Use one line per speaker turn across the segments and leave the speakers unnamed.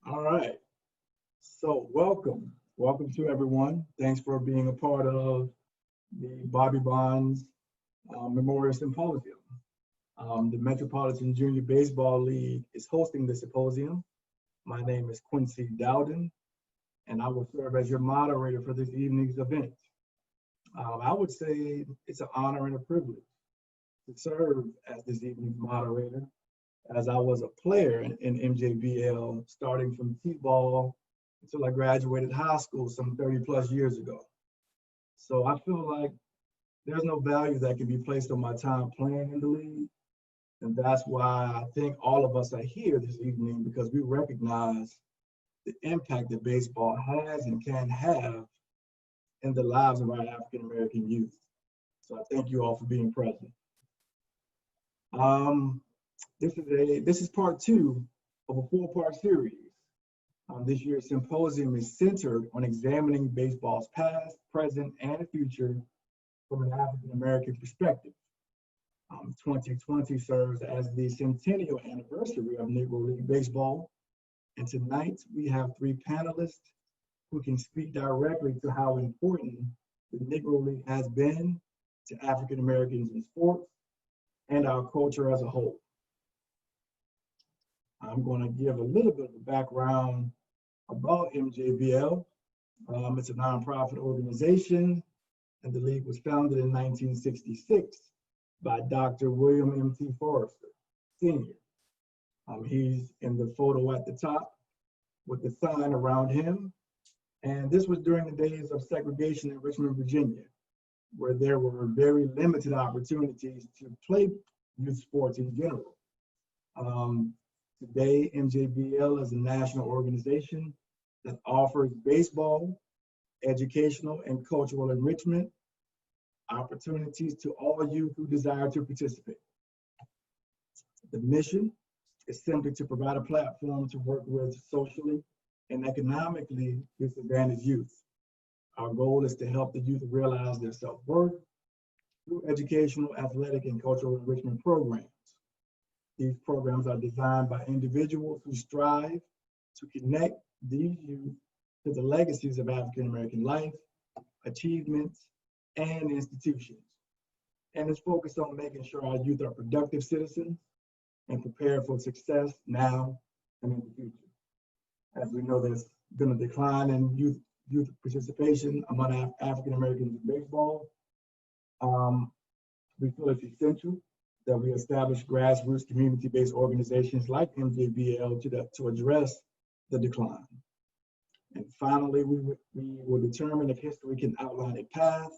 All right. So welcome to everyone. Thanks for being a part of the Bobby Bonds Memorial Symposium. The Metropolitan Junior Baseball League is hosting the symposium. My name is Quincy Dowden, and I will serve as your moderator for this evening's event. I would say it's an honor and a privilege to serve as this evening's moderator, as I was a player in MJBL starting from T-ball until I graduated high school some 30 plus years ago. So I feel like there's no value that can be placed on my time playing in the league. And that's why I think all of us are here this evening, because we recognize the impact that baseball has and can have in the lives of our African-American youth. So I thank you all for being present. This is part 2 of a 4-part series. This year's symposium is centered on examining baseball's past, present, and future from an African-American perspective. 2020 serves as the centennial anniversary of Negro League Baseball. And tonight we have 3 panelists who can speak directly to how important the Negro League has been to African-Americans in sports and our culture as a whole. I'm going to give a little bit of a background about MJBL. It's a nonprofit organization, and the league was founded in 1966 by Dr. William M.T. Forrester, Sr. He's in the photo at the top with the sign around him. And this was during the days of segregation in Richmond, Virginia, where there were very limited opportunities to play youth sports in general. Today, MJBL is a national organization that offers baseball, educational, and cultural enrichment opportunities to all youth who desire to participate. The mission is simply to provide a platform to work with socially and economically disadvantaged youth. Our goal is to help the youth realize their self-worth through educational, athletic, and cultural enrichment programs. These programs are designed by individuals who strive to connect these youth to the legacies of African-American life, achievements, and institutions. And it's focused on making sure our youth are productive citizens and prepared for success now and in the future. As we know, there's been a decline in youth participation among African-Americans in baseball. We feel it's essential that we establish grassroots community-based organizations like MJBL to address the decline. And finally, we will determine if history can outline a path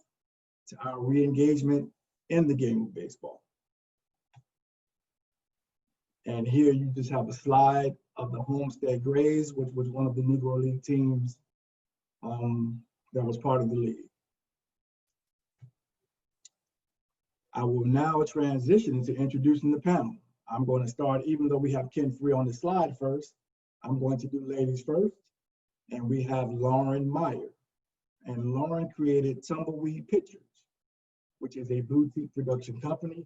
to our re-engagement in the game of baseball. And here you just have a slide of the Homestead Grays, which was one of the Negro League teams that was part of the league. I will now transition into introducing the panel. I'm going to start, even though we have Ken Free on the slide first, I'm going to do ladies first. And we have Lauren Meyer. And Lauren created Tumbleweed Pictures, which is a boutique production company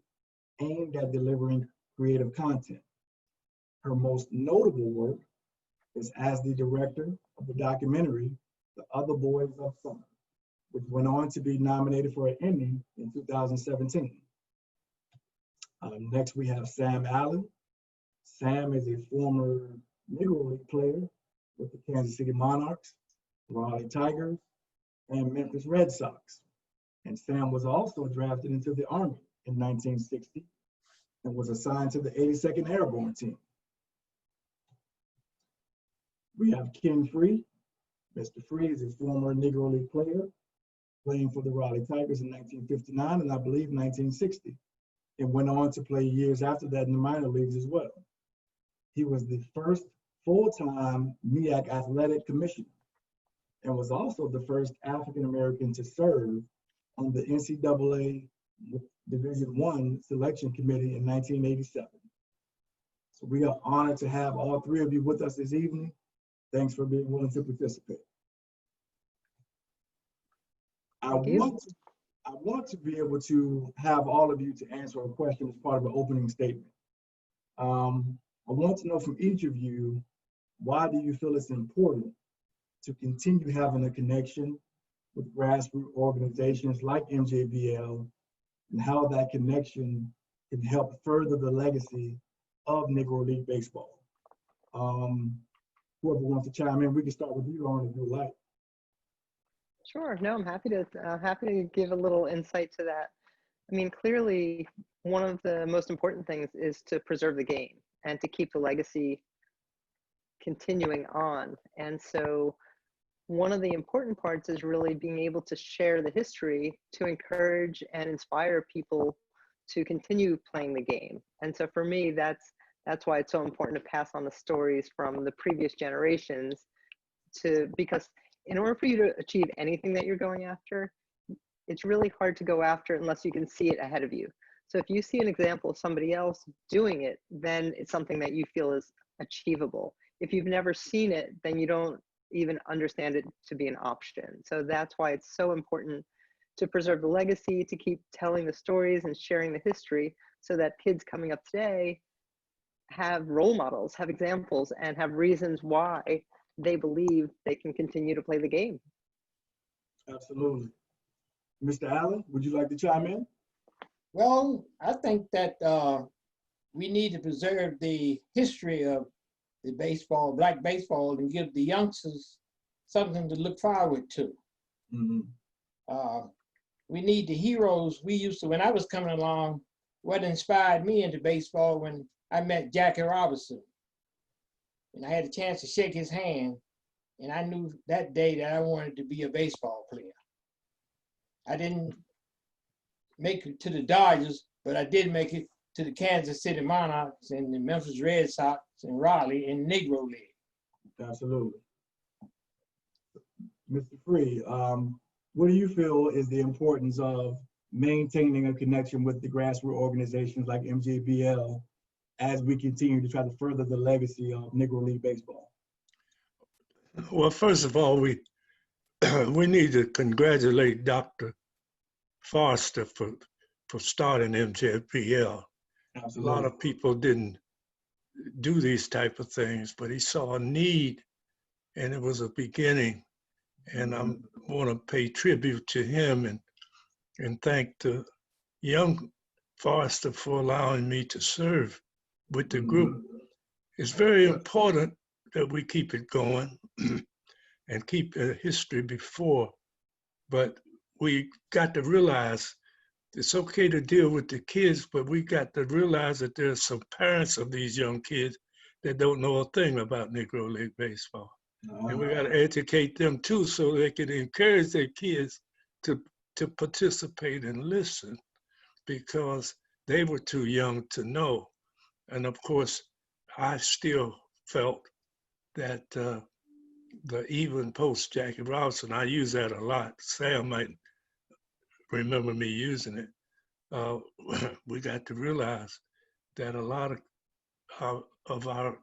aimed at delivering creative content. Her most notable work is as the director of the documentary, The Other Boys of Summer, which went on to be nominated for an Emmy in 2017. Next, we have Sam Allen. Sam is a former Negro League player with the Kansas City Monarchs, Raleigh Tigers, and Memphis Red Sox. And Sam was also drafted into the Army in 1960 and was assigned to the 82nd Airborne Team. We have Ken Free. Mr. Free is a former Negro League player, playing for the Raleigh Tigers in 1959 and I believe 1960, and went on to play years after that in the minor leagues as well. He was the first full-time MEAC athletic commissioner and was also the first African-American to serve on the NCAA Division I selection committee in 1987. So we are honored to have all 3 of you with us this evening. Thanks for being willing to participate. I want to be able to have all of you to answer a question as part of an opening statement. I want to know from each of you why do you feel it's important to continue having a connection with grassroots organizations like MJBL, and how that connection can help further the legacy of Negro League Baseball? Whoever wants to chime in, we can start with you, Lauren, if you like.
Sure. No, I'm happy to give a little insight to that. I mean, clearly, one of the most important things is to preserve the game and to keep the legacy continuing on. And so one of the important parts is really being able to share the history to encourage and inspire people to continue playing the game. And so for me, that's why it's so important to pass on the stories from the previous generations because in order for you to achieve anything that you're going after, it's really hard to go after unless you can see it ahead of you. So if you see an example of somebody else doing it, then it's something that you feel is achievable. If you've never seen it, then you don't even understand it to be an option. So that's why it's so important to preserve the legacy, to keep telling the stories and sharing the history so that kids coming up today have role models, have examples, and have reasons why they believe they can continue to play the game.
Absolutely. Mr. Allen, would you like to chime in?
Well, I think that we need to preserve the history of the baseball, black baseball, and give the youngsters something to look forward to. We need the heroes we used to, when I was coming along, what inspired me into baseball when I met Jackie Robinson. And I had a chance to shake his hand, and I knew that day that I wanted to be a baseball player. I didn't make it to the Dodgers, but I did make it to the Kansas City Monarchs and the Memphis Red Sox and Raleigh in Negro League.
Absolutely. Mr. Free, what do you feel is the importance of maintaining a connection with the grassroots organizations like MJBL as we continue to try to further the legacy of Negro League Baseball?
Well, first of all, we need to congratulate Dr. Foster for starting MJBL.
Absolutely.
A lot of people didn't do these type of things, but he saw a need, and it was a beginning. And I want to pay tribute to him and thank the young Foster for allowing me to serve with the group. It's very important that we keep it going and keep the history before, but we got to realize it's okay to deal with the kids, but we got to realize that there's some parents of these young kids that don't know a thing about Negro League Baseball. And we got to educate them too, so they can encourage their kids to participate and listen, because they were too young to know. And of course, I still felt that even post Jackie Robinson, I use that a lot. Sam might remember me using it. We got to realize that a lot of our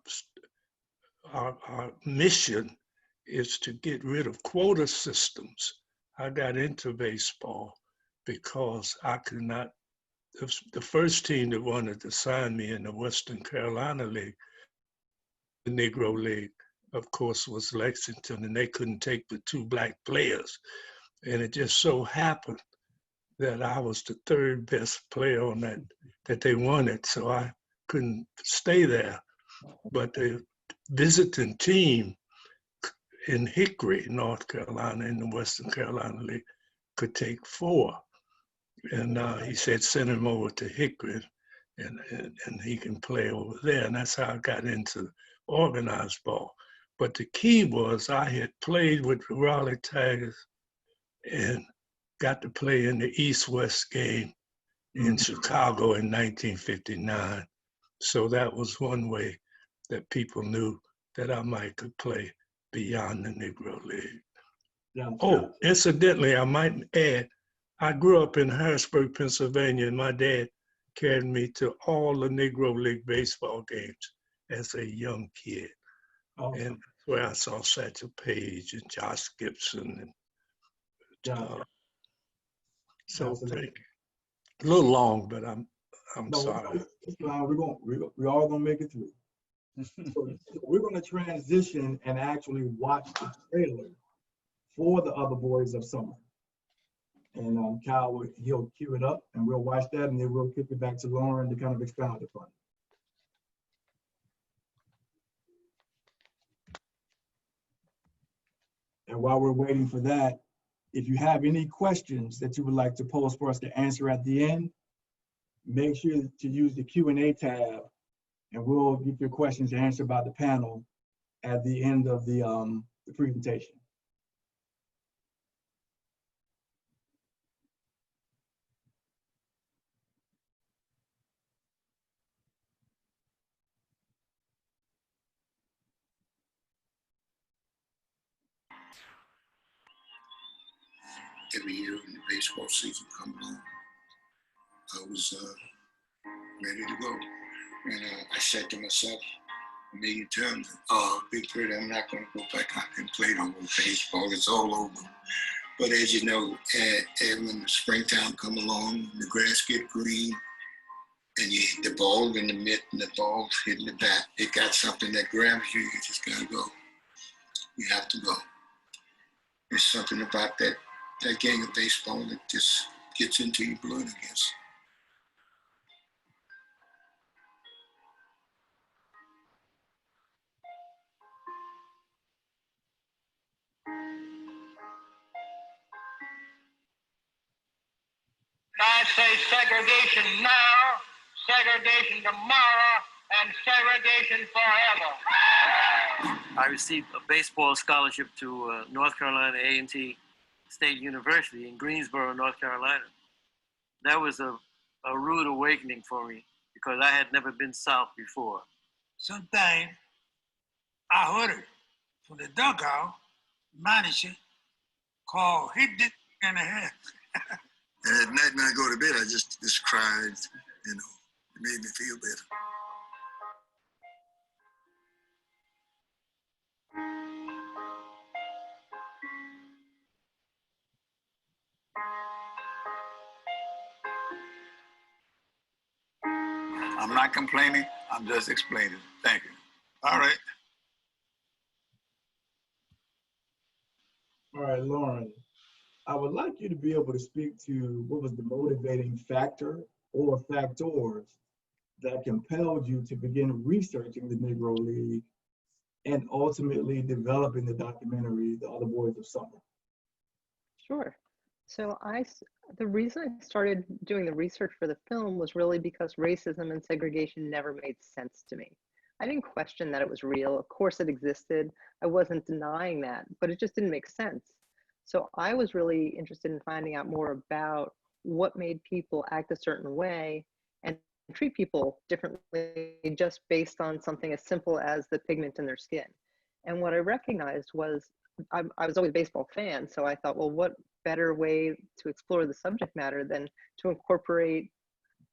mission is to get rid of quota systems. I got into baseball because I could not, the first team that wanted to sign me in the Western Carolina League, the Negro League, of course, was Lexington, and they couldn't take the 2 black players. And it just so happened that I was the 3rd best player on that they wanted, so I couldn't stay there. But the visiting team in Hickory, North Carolina, in the Western Carolina League, could take 4. And he said, send him over to Hickory and he can play over there. And that's how I got into organized ball. But the key was I had played with the Raleigh Tigers and got to play in the East-West game in Chicago in 1959. So that was one way that people knew that I might could play beyond the Negro League.
Yeah.
Oh, incidentally, I might add, I grew up in Harrisburg, Pennsylvania, and my dad carried me to all the Negro League baseball games as a young kid.
Awesome.
And that's where I saw Satchel Paige and Josh Gibson. And so thank you. A little long, but I'm sorry.
We're all gonna make it through. So we're going to transition and actually watch the trailer for The Other Boys of Summer. And Kyle, he'll cue it up and we'll watch that, and then we'll kick it back to Lauren to kind of expound upon it. And while we're waiting for that, if you have any questions that you would like to pose for us to answer at the end, make sure to use the Q&A tab, and we'll get your questions answered by the panel at the end of the presentation.
Every year when the baseball season comes along, I was ready to go. And I said to myself a million times, Big Bird, I'm not going to go back out and play no more baseball. It's all over. But as you know, and when the springtime come along, the grass get green, and you hit the ball in the mitt and the ball hitting the bat, it got something that grabs you. You just got to go. You have to go. There's something about that game of baseball that just gets into your blood, I guess.
I say segregation now, segregation tomorrow, and segregation forever.
I received a baseball scholarship to North Carolina A&T State University in Greensboro, North Carolina. That was a rude awakening for me because I had never been south before.
Sometimes I heard it from the dugout, manager called hit it in the head.
And at night when I go to bed, I just cried, you know, it made me feel better.
I'm not complaining, I'm just explaining. Thank you. All right.
All right, Lauren, I would like you to be able to speak to what was the motivating factor or factors that compelled you to begin researching the Negro League and ultimately developing the documentary, The Other Boys of Summer.
Sure. So the reason I started doing the research for the film was really because racism and segregation never made sense to me. I didn't question that it was real. Of course it existed. I wasn't denying that, but it just didn't make sense. So I was really interested in finding out more about what made people act a certain way and treat people differently just based on something as simple as the pigment in their skin. And what I recognized was I was always a baseball fan, so I thought, well, what better way to explore the subject matter than to incorporate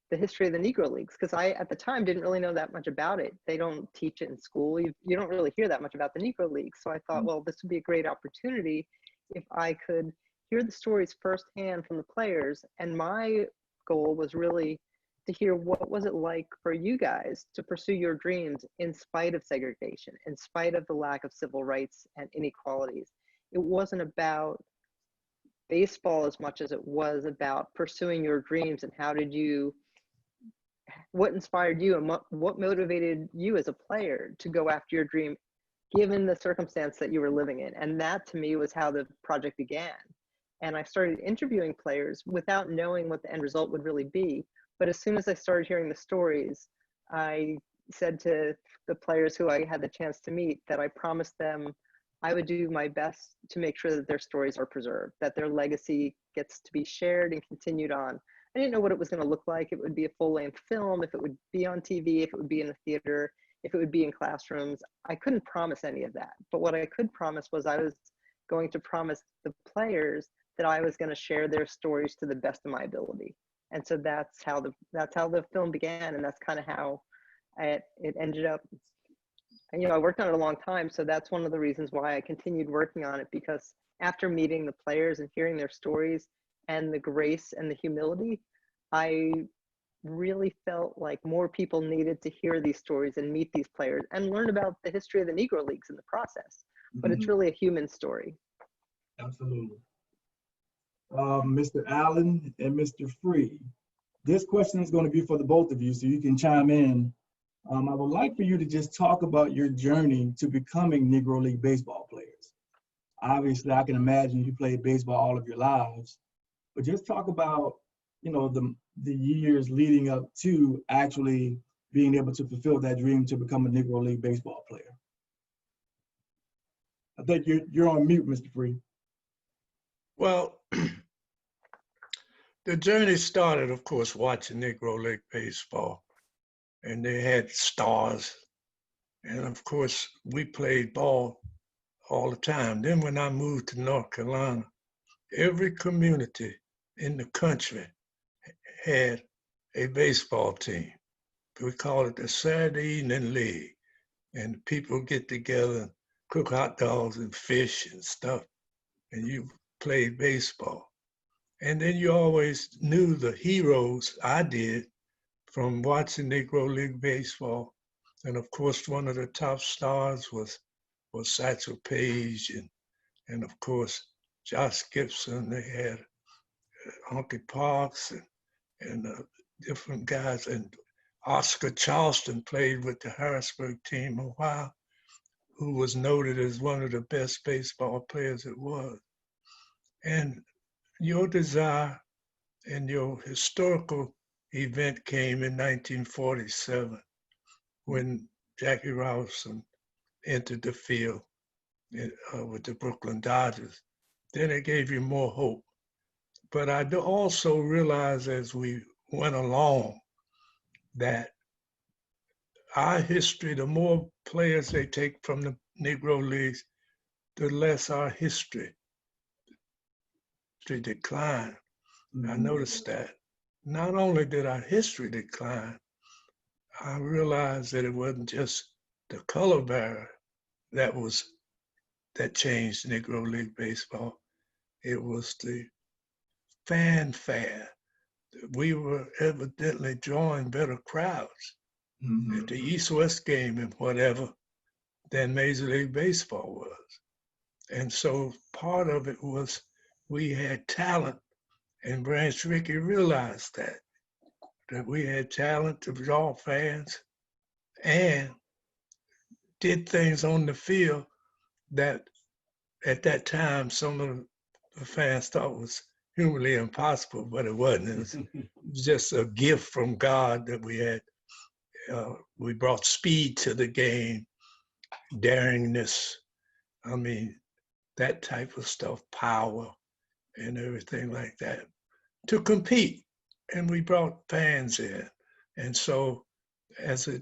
the history of the Negro Leagues? Because I, at the time, didn't really know that much about it. They don't teach it in school. You don't really hear that much about the Negro Leagues. So I thought, well, this would be a great opportunity if I could hear the stories firsthand from the players. And my goal was really to hear what was it like for you guys to pursue your dreams in spite of segregation, in spite of the lack of civil rights and inequalities. It wasn't about baseball as much as it was about pursuing your dreams and what inspired you and what motivated you as a player to go after your dream given the circumstance that you were living in. And that to me was how the project began. And I started interviewing players without knowing what the end result would really be. But as soon as I started hearing the stories, I said to the players who I had the chance to meet that I promised them I would do my best to make sure that their stories are preserved, that their legacy gets to be shared and continued on. I didn't know what it was going to look like. It would be a full-length film, if it would be on TV, if it would be in the theater, if it would be in classrooms. I couldn't promise any of that. But what I could promise was I was going to promise the players that I was going to share their stories to the best of my ability. And so that's how the film began, and that's kind of how it ended up. And, I worked on it a long time, so that's one of the reasons why I continued working on it, because after meeting the players and hearing their stories and the grace and the humility, I really felt like more people needed to hear these stories and meet these players and learn about the history of the Negro Leagues in the process. But it's really a human story.
Absolutely. Mr. Allen and Mr. Free, this question is going to be for the both of you, so you can chime in. I would like for you to just talk about your journey to becoming Negro League baseball players. Obviously, I can imagine you played baseball all of your lives, but just talk about, you know, the years leading up to actually being able to fulfill that dream to become a Negro League baseball player. I think you're on mute, Mr. Free.
Well, the journey started, of course, watching Negro League baseball, and they had stars. And of course, we played ball all the time. Then when I moved to North Carolina, every community in the country had a baseball team. We called it the Saturday Evening League. And people get together and cook hot dogs and fish and stuff, and you played baseball. And then you always knew the heroes, I did, from watching Negro League baseball. And of course, one of the top stars was Satchel Paige, and of course, Josh Gibson. They had Hunky Parks and different guys. And Oscar Charleston played with the Harrisburg team a while, who was noted as one of the best baseball players it was. And your desire and your historical event came in 1947 when Jackie Robinson entered the field with the Brooklyn Dodgers. Then it gave you more hope. But I also realized as we went along that our history, the more players they take from the Negro Leagues, the less our history declined. I noticed that. Not only did our history decline, I realized that it wasn't just the color barrier that changed Negro League baseball. It was the fanfare. We were evidently drawing better crowds at the East-West game and whatever than Major League Baseball was. And so part of it was we had talent, and Branch Rickey realized that we had talent to draw fans and did things on the field that at that time some of the fans thought was humanly impossible, but it wasn't. It was just a gift from God that we had. We brought speed to the game, daringness, I mean, that type of stuff, power and everything like that, to compete. And we brought fans in. And so as a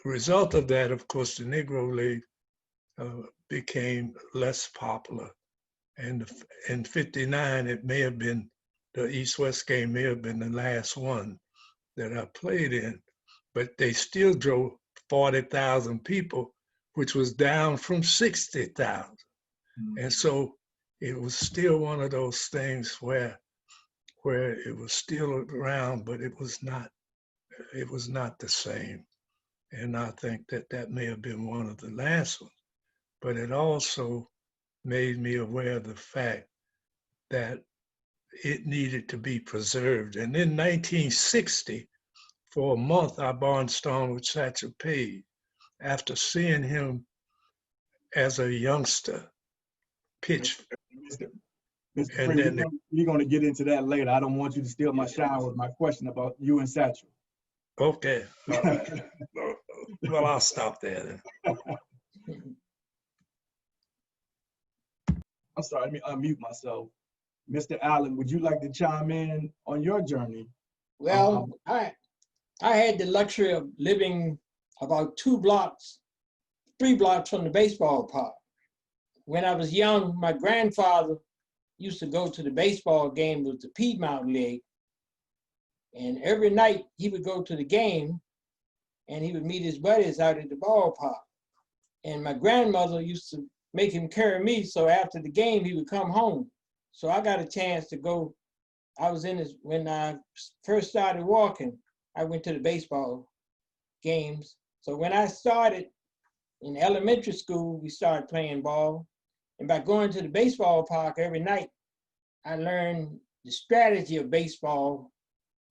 result of that, of course, the Negro League became less popular. And in '59, it may have been, the East-West game may have been the last one that I played in, but they still drove 40,000 people, which was down from 60,000. And so it was still one of those things where it was still around, but it was not the same. And I think that may have been one of the last ones, but it also made me aware of the fact that it needed to be preserved. And in 1960, for a month, I barnstormed with Satchel Paige after seeing him as a youngster pitch.
Mr. Free, we're going to get into that later. I don't want you to steal my shine with my question about you and Satchel.
Okay. All right. Well, I'll stop there then.
I'm sorry, let me unmute myself. Mr. Allen, would you like to chime in on your journey?
Well, I had the luxury of living about 3 blocks from the baseball park. When I was young, my grandfather used to go to the baseball game with the Piedmont League. And every night he would go to the game and he would meet his buddies out at the ballpark. And my grandmother used to make him carry me, so after the game he would come home. So I got a chance to go. I was in when I first started walking, I went to the baseball games. So when I started in elementary school, we started playing ball. And by going to the baseball park every night, I learned the strategy of baseball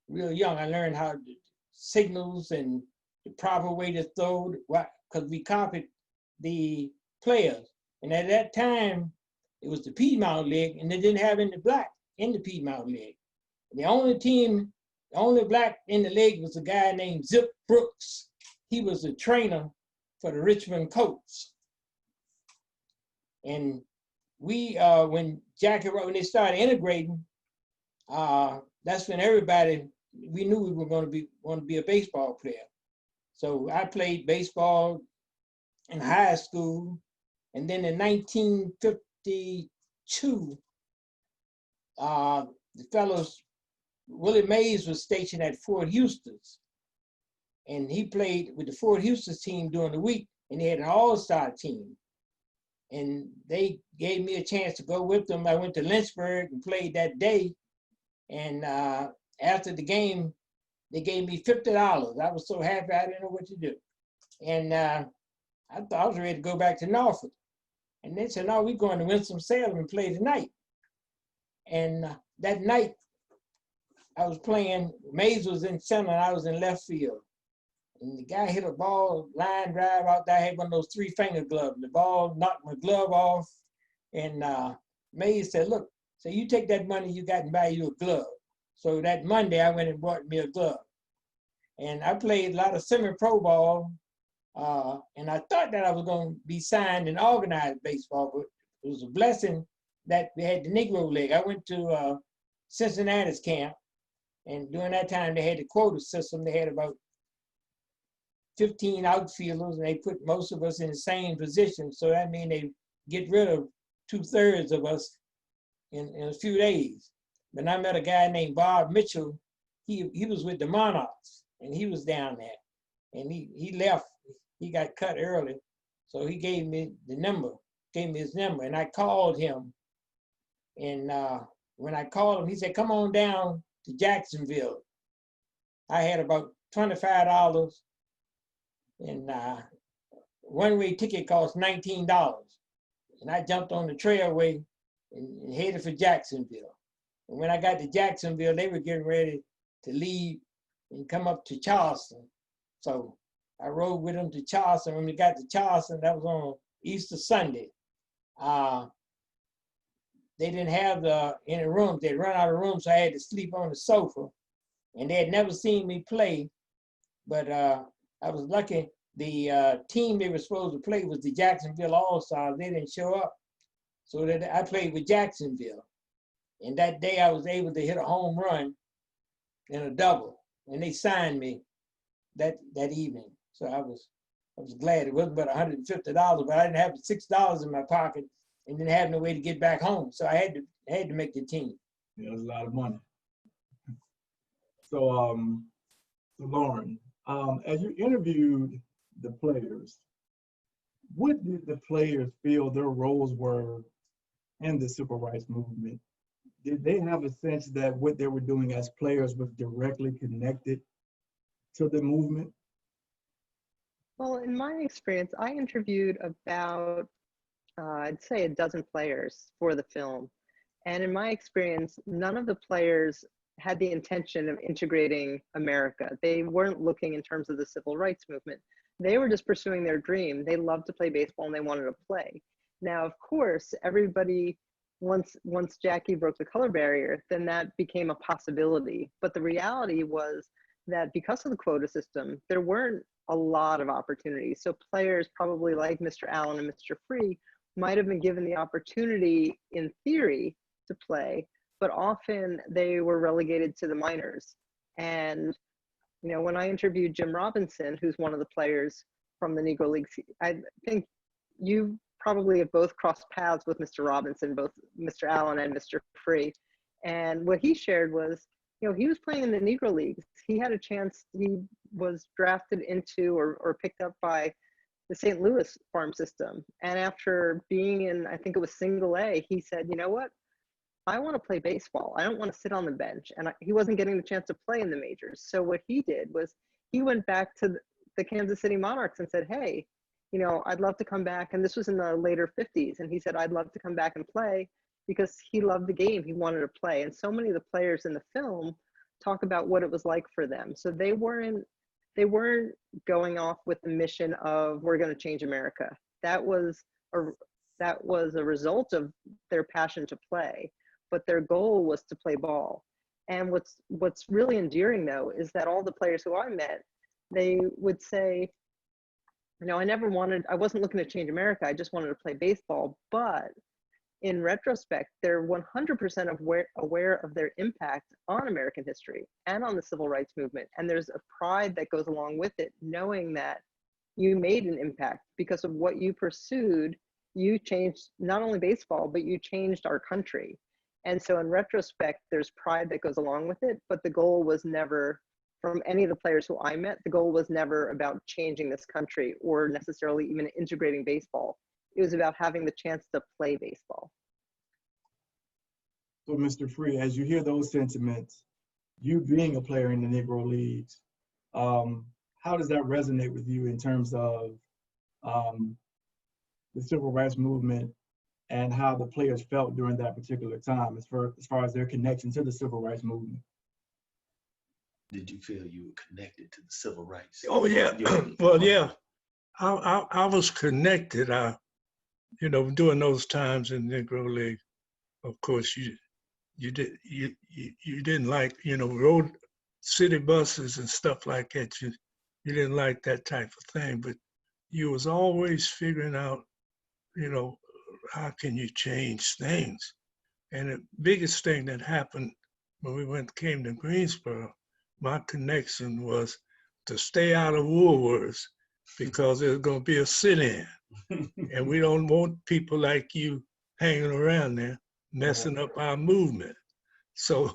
real young. I learned how the signals and the proper way to throw, because we copied the players. And at that time, it was the Piedmont League, and they didn't have any black in the Piedmont League. The only black in the league was a guy named Zip Brooks. He was a trainer for the Richmond Colts. And we, when they started integrating, that's when everybody, we knew we were going to be a baseball player. So I played baseball in high school. And then in 1952, the fellows, Willie Mays was stationed at Fort Eustis. And he played with the Fort Eustis team during the week, and they had an all-star team. And they gave me a chance to go with them. I went to Lynchburg and played that day. And after the game, they gave me $50. I was so happy I didn't know what to do. And I thought I was ready to go back to Norfolk. And they said, no, we're going to Winston-Salem and play tonight. And that night, I was playing, Mays was in center and I was in left field. And the guy hit a ball, line drive out there. I had one of those 3-finger gloves. The ball knocked my glove off. And Mays said, look, so you take that money you got and buy you a glove. So that Monday, I went and bought me a glove. And I played a lot of semi-pro ball. And I thought that I was going to be signed in organized baseball, but it was a blessing that we had the Negro League. I went to Cincinnati's camp, and during that time, they had the quota system. They had about 15 outfielders, and they put most of us in the same position. So that means they get rid of 2/3 of us in a few days. But I met a guy named Bob Mitchell. He was with the Monarchs, and he was down there. And he left. He got cut early. So he gave me his number, and I called him. And when I called him, he said, come on down to Jacksonville. I had about $25, and one-way ticket cost $19. And I jumped on the trailway and headed for Jacksonville. And when I got to Jacksonville, they were getting ready to leave and come up to Charleston. So I rode with them to Charleston. When we got to Charleston, that was on Easter Sunday. They didn't have any rooms. They'd run out of rooms, so I had to sleep on the sofa. And they had never seen me play, but I was lucky. The team they were supposed to play was the Jacksonville All-Stars. They didn't show up. So that I played with Jacksonville. And that day I was able to hit a home run and a double. And they signed me that evening. So I was glad. It wasn't but $150, but I didn't have $6 in my pocket and didn't have no way to get back home. So I had to make the team.
Yeah, it was a lot of money. So, Lauren, as you interviewed the players, what did the players feel their roles were in the civil rights movement? Did they have a sense that what they were doing as players was directly connected to the movement?
Well, in my experience, I interviewed about, I'd say, a dozen players for the film. And in my experience, none of the players had the intention of integrating America. They weren't looking in terms of the civil rights movement. They were just pursuing their dream. They loved to play baseball and they wanted to play. Now, of course, everybody, once Jackie broke the color barrier, then that became a possibility. But the reality was that because of the quota system, there weren't a lot of opportunities. So players probably like Mr. Allen and Mr. Free might have been given the opportunity in theory to play, but often they were relegated to the minors. And, you know, when I interviewed Jim Robinson, who's one of the players from the Negro Leagues, I think you probably have both crossed paths with Mr. Robinson, both Mr. Allen and Mr. Free. And what he shared was, you know, he was playing in the Negro Leagues. He had a chance, he was drafted into or picked up by the St. Louis farm system. And after being in, I think it was single A, he said, you know what? I want to play baseball. I don't want to sit on the bench. And he wasn't getting the chance to play in the majors. So what he did was he went back to the Kansas City Monarchs and said, hey, you know, I'd love to come back. And this was in the later 50s. And he said, I'd love to come back and play, because he loved the game. He wanted to play. And so many of the players in the film talk about what it was like for them. So they weren't going off with the mission of, we're going to change America. That was a result of their passion to play, but their goal was to play ball. And what's really endearing, though, is that all the players who I met, they would say, you know, I wasn't looking to change America. I just wanted to play baseball. But in retrospect, they're 100% aware of their impact on American history and on the civil rights movement. And there's a pride that goes along with it, knowing that you made an impact because of what you pursued. You changed not only baseball, but you changed our country. And so in retrospect, there's pride that goes along with it, but the goal was never, from any of the players who I met, the goal was never about changing this country or necessarily even integrating baseball. It was about having the chance to play baseball.
So Mr. Free, as you hear those sentiments, you being a player in the Negro Leagues, how does that resonate with you in terms of the civil rights movement and how the players felt during that particular time as far as their connection to the civil rights movement?
Did you feel you were connected to the civil rights?
Oh yeah, well yeah, I was connected. You know, during those times in Negro League, of course, you didn't like, you know, road city buses and stuff like that. You didn't like that type of thing, but you was always figuring out, you know, how can you change things? And the biggest thing that happened when we came to Greensboro, my connection was to stay out of Woolworths, because there's going to be a sit-in. And we don't want people like you hanging around there messing up our movement. So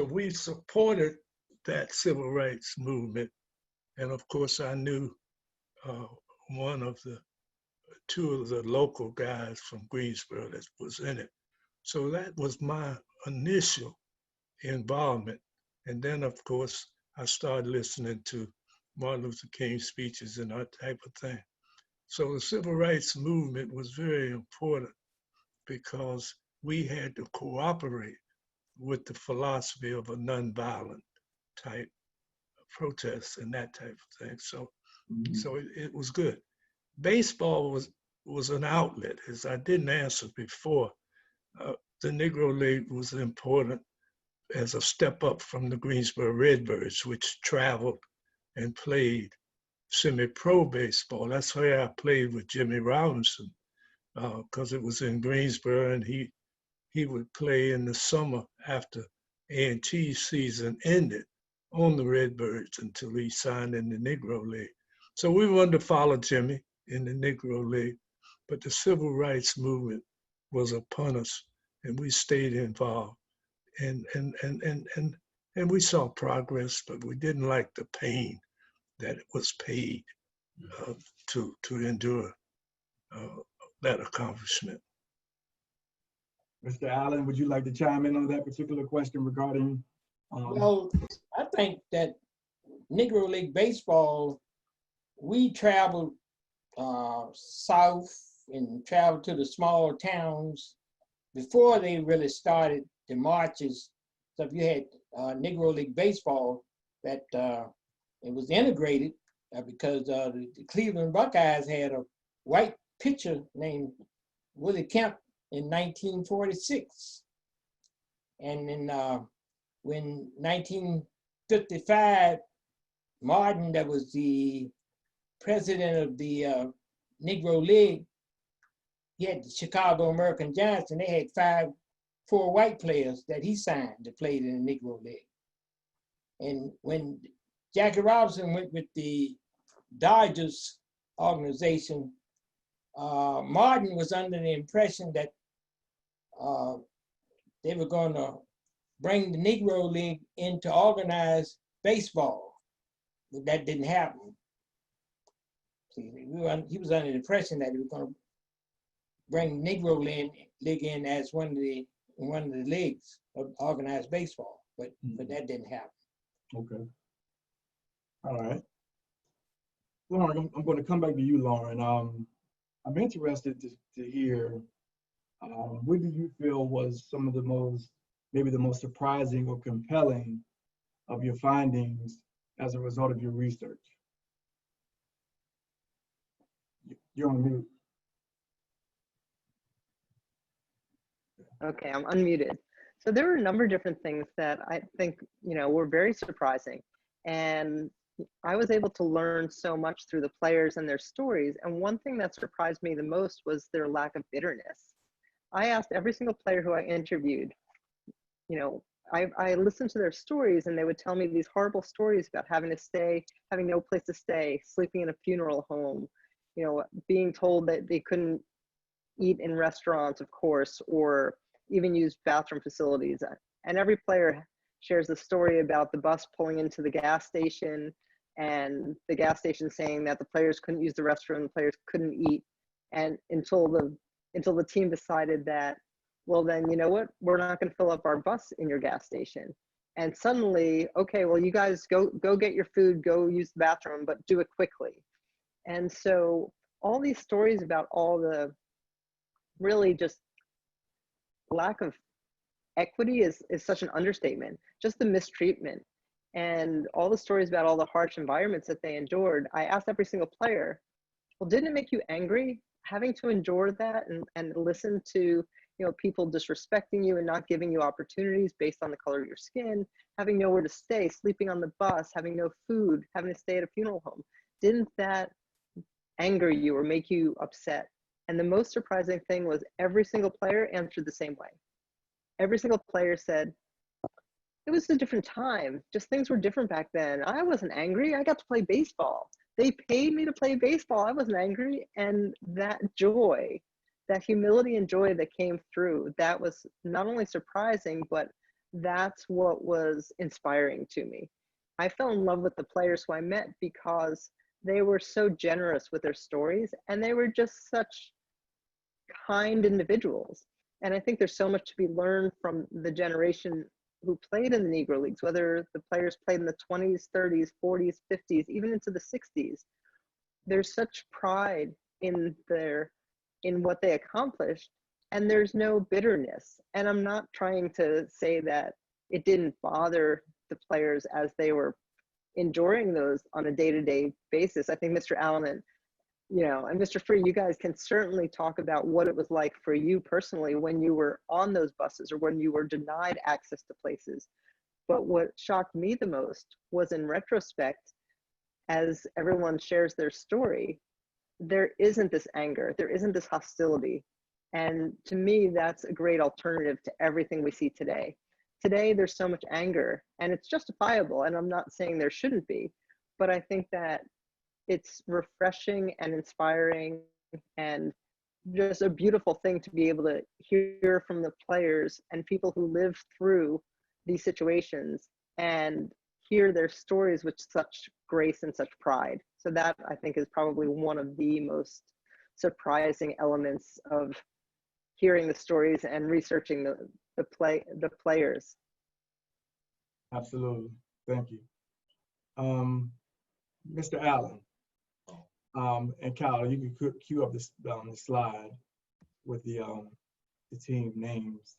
we supported that civil rights movement. And of course, I knew two of the local guys from Greensboro that was in it. So that was my initial involvement. And then, of course, I started listening to Martin Luther King speeches and that type of thing. So the civil rights movement was very important because we had to cooperate with the philosophy of a nonviolent type protest and that type of thing. So, so it was good. Baseball was an outlet. As I didn't answer before, the Negro League was important as a step up from the Greensboro Redbirds, which traveled and played semi-pro baseball. That's where I played with Jimmy Robinson, because it was in Greensboro, and he would play in the summer after A&T season ended on the Redbirds until he signed in the Negro League. So we wanted to follow Jimmy in the Negro League, but the civil rights movement was upon us, and we stayed involved. And we saw progress, but we didn't like the pain that it was paid to endure that accomplishment.
Mr. Allen, would you like to chime in on that particular question regarding?
Well, I think that Negro League Baseball, we traveled south and traveled to the small towns before they really started the marches. So if you had Negro League Baseball, that it was integrated because the Cleveland Buckeyes had a white pitcher named Willie Kemp in 1946. And then when 1955, Martin, that was the president of the Negro League, he had the Chicago American Giants, and they had four white players that he signed that played in the Negro League. And when Jackie Robinson went with the Dodgers organization, Martin was under the impression that they were going to bring the Negro League into organized baseball, but that didn't happen. He was under the impression that he was going to bring Negro League in as one of the leagues of organized baseball, but that didn't happen.
Okay. All right. Lauren, I'm going to come back to you, Lauren. I'm interested to hear what do you feel was some of the most, maybe the most surprising or compelling of your findings as a result of your research? You're on mute.
Okay, I'm unmuted. So there were a number of different things that I think, were very surprising. And I was able to learn so much through the players and their stories. And one thing that surprised me the most was their lack of bitterness. I asked every single player who I interviewed, I listened to their stories, and they would tell me these horrible stories about having no place to stay, sleeping in a funeral home, being told that they couldn't eat in restaurants, of course, or even use bathroom facilities. And every player shares a story about the bus pulling into the gas station and the gas station saying that the players couldn't use the restroom, the players couldn't eat, and until the team decided that, well, then, you know what, we're not going to fill up our bus in your gas station. And suddenly, okay, well, you guys go get your food, go use the bathroom, but do it quickly. And so all these stories about all the really just lack of equity is such an understatement, just the mistreatment and all the stories about all the harsh environments that they endured. I asked every single player, well, didn't it make you angry having to endure that and listen to people disrespecting you and not giving you opportunities based on the color of your skin, having nowhere to stay, sleeping on the bus, having no food, having to stay at a funeral home? Didn't that anger you or make you upset? And the most surprising thing was every single player answered the same way. Every single player said, it was a different time. Just things were different back then. I wasn't angry. I got to play baseball. They paid me to play baseball. I wasn't angry. And that joy, that humility and joy that came through, that was not only surprising, but that's what was inspiring to me. I fell in love with the players who I met because they were so generous with their stories, and they were just such kind individuals. And I think there's so much to be learned from the generation who played in the Negro Leagues, whether the players played in the 20s, 30s, 40s, 50s, even into the 60s. There's such pride in what they accomplished, and there's no bitterness. And I'm not trying to say that it didn't bother the players as they were enduring those on a day-to-day basis. I think Mr. Allen and Mr. Free, you guys can certainly talk about what it was like for you personally when you were on those buses or when you were denied access to places. But what shocked me the most was, in retrospect, as everyone shares their story, there isn't this anger, there isn't this hostility. And to me, that's a great alternative to everything we see today. Today, there's so much anger, and it's justifiable, and I'm not saying there shouldn't be, but I think that it's refreshing and inspiring and just a beautiful thing to be able to hear from the players and people who live through these situations and hear their stories with such grace and such pride. So that, I think, is probably one of the most surprising elements of hearing the stories and researching the players.
Absolutely. Thank you. Mr. Allen, and Kyle, you can cue up this the slide with the team names.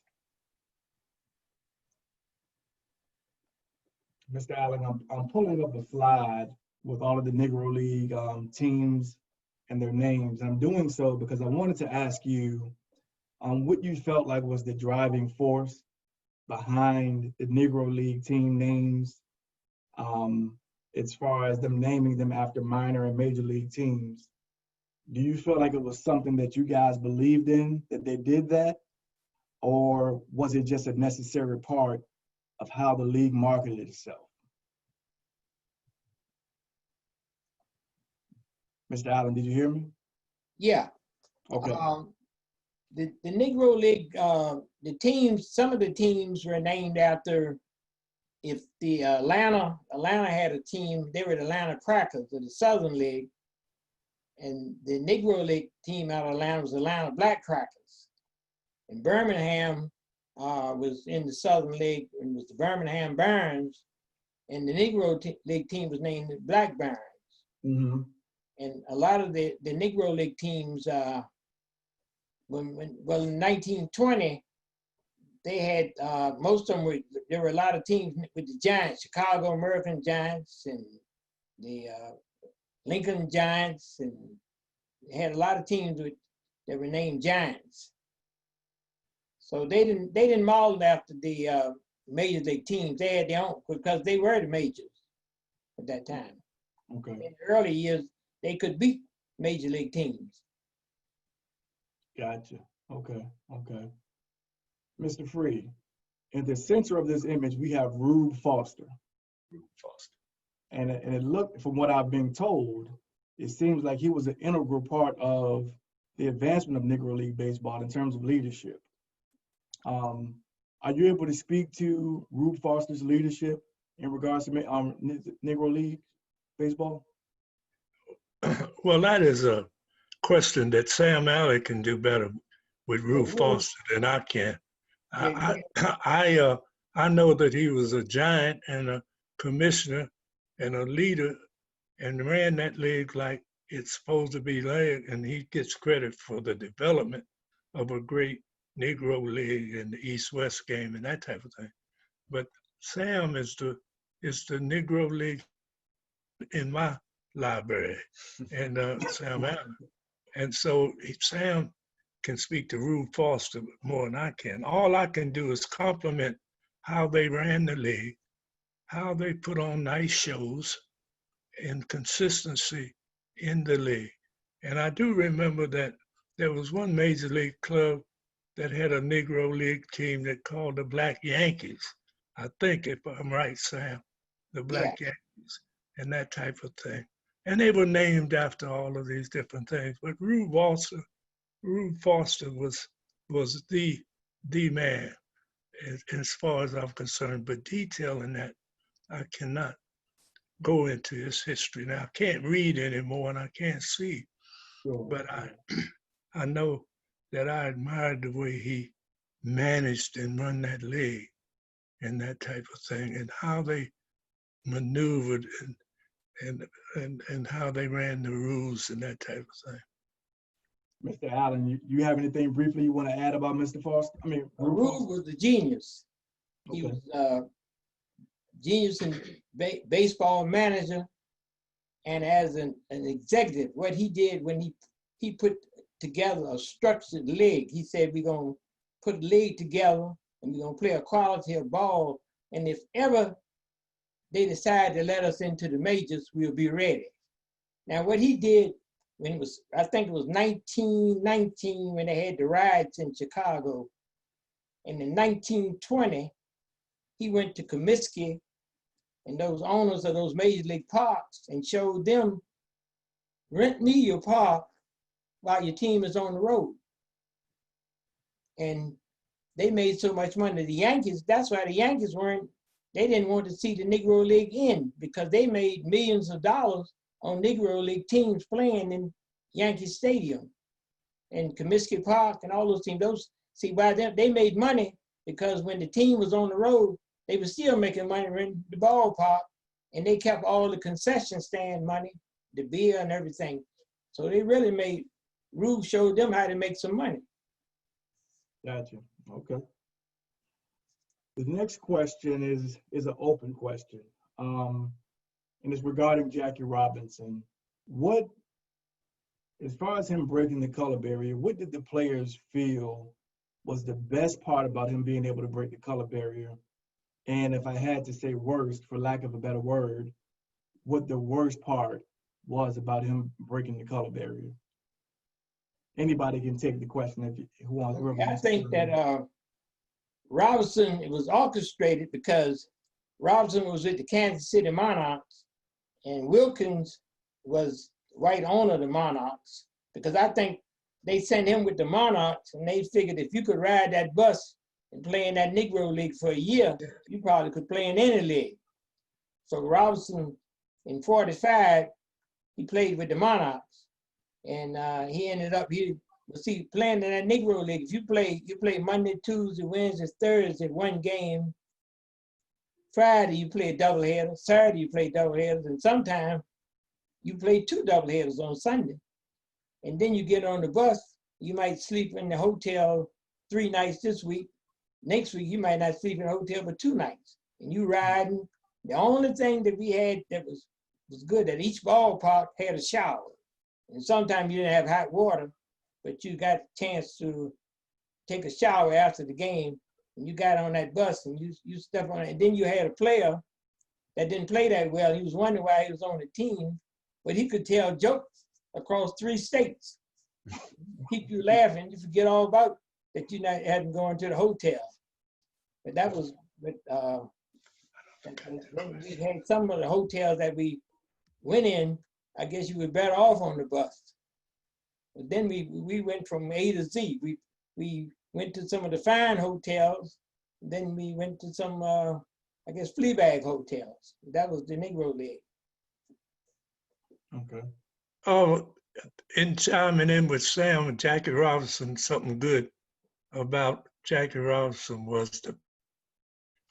Mr. Allen, I'm pulling up a slide with all of the Negro League teams and their names. I'm doing so because I wanted to ask you what you felt like was the driving force behind the Negro League team names, as far as them naming them after minor and major league teams. Do you feel like it was something that you guys believed in, that they did that? Or was it just a necessary part of how the league marketed itself? Mr. Allen, did you hear me?
Yeah.
Okay.
The Negro League, the teams, some of the teams were named after, if the Atlanta had a team, they were the Atlanta Crackers of the Southern League. And the Negro League team out of Atlanta was the Atlanta Black Crackers. And Birmingham was in the Southern League, and was the Birmingham Barons. And the Negro League team was named the Black Barons.
Mm-hmm.
And a lot of the Negro League teams, well, in 1920, they had, most of them there were a lot of teams with the Giants, Chicago American Giants and the Lincoln Giants, and they had a lot of teams that were named Giants. So they didn't model after the major league teams. They had their own, because they were the majors at that time.
Okay.
In the early years, they could beat major league teams.
Gotcha. Okay. Okay. Mr. Free, in the center of this image, we have Rube Foster.
Rube Foster.
And it looked, from what I've been told, it seems like he was an integral part of the advancement of Negro League baseball in terms of leadership. Are you able to speak to Rube Foster's leadership in regards to Negro League baseball?
Well, that is a question that Sam Alley can do better with Rube Foster than I can. I know that he was a giant and a commissioner and a leader and ran that league like it's supposed to be led, and he gets credit for the development of a great Negro League and the East-West game and that type of thing. But Sam is the Negro League in my library, and Sam Allen. And so Sam can speak to Rube Foster more than I can. All I can do is compliment how they ran the league, how they put on nice shows, and consistency in the league. And I do remember that there was one major league club that had a Negro League team that called the Black Yankees. I think, if I'm right, Sam, the Black Yankees and that type of thing. And they were named after all of these different things. But Rube Foster was the man as far as I'm concerned. But detailing that, I cannot go into his history. Now, I can't read anymore and I can't see. Sure. But I know that I admired the way he managed and run that league and that type of thing, and how they maneuvered and how they ran the rules and that type of thing.
Mr. Allen, you have anything briefly you want to add about Mr. Foster? I mean,
Rube was a genius.
Okay.
He was genius in baseball manager, and as an executive, what he did when he put together a structured league. He said, we're going to put a league together and we're going to play a quality of ball. And if ever they decide to let us into the majors, we'll be ready. Now, what he did when it was, I think it was 1919 when they had the riots in Chicago. And in 1920, he went to Comiskey and those owners of those major league parks and showed them, rent me your park while your team is on the road. And they made so much money. The Yankees, that's why the Yankees they didn't want to see the Negro League end, because they made millions of dollars on Negro League teams playing in Yankee Stadium and Comiskey Park and all those teams. By them, they made money because when the team was on the road, they were still making money in the ballpark, and they kept all the concession stand money, the beer and everything. So they really Rube showed them how to make some money.
Gotcha. Okay. The next question is an open question, and it's regarding Jackie Robinson. As far as him breaking the color barrier, what did the players feel was the best part about him being able to break the color barrier? And if I had to say worst, for lack of a better word, what the worst part was about him breaking the color barrier? Anybody can take the question who wants.
I think that Robinson, it was orchestrated because Robinson was with the Kansas City Monarchs, and Wilkins was right owner of the Monarchs, because I think they sent him with the Monarchs, and they figured if you could ride that bus and play in that Negro League for a year, you probably could play in any league. So Robinson, in '45, he played with the Monarchs. And he ended up, playing in that Negro League. If you play Monday, Tuesday, Wednesday, Thursday, one game. Friday, you play a doubleheader. Saturday, you play doubleheaders. And sometimes you play 2 doubleheaders on Sunday. And then you get on the bus. You might sleep in the hotel 3 nights this week. Next week, you might not sleep in a hotel but 2 nights. And you riding. The only thing that we had that was good, that each ballpark had a shower. And sometimes you didn't have hot water, but you got a chance to take a shower after the game. And you got on that bus and you step on it. And then you had a player that didn't play that well. He was wondering why he was on the team, but he could tell jokes across 3 states. Keep you laughing. You forget all about that you hadn't gone to the hotel. But that was, we had some of the hotels that we went in, I guess you were better off on the bus. But then we went from A to Z. We went to some of the fine hotels. Then we went to some, I guess, flea bag hotels. That was the Negro League.
Okay.
Oh, in chiming in with Sam and Jackie Robinson, something good about Jackie Robinson was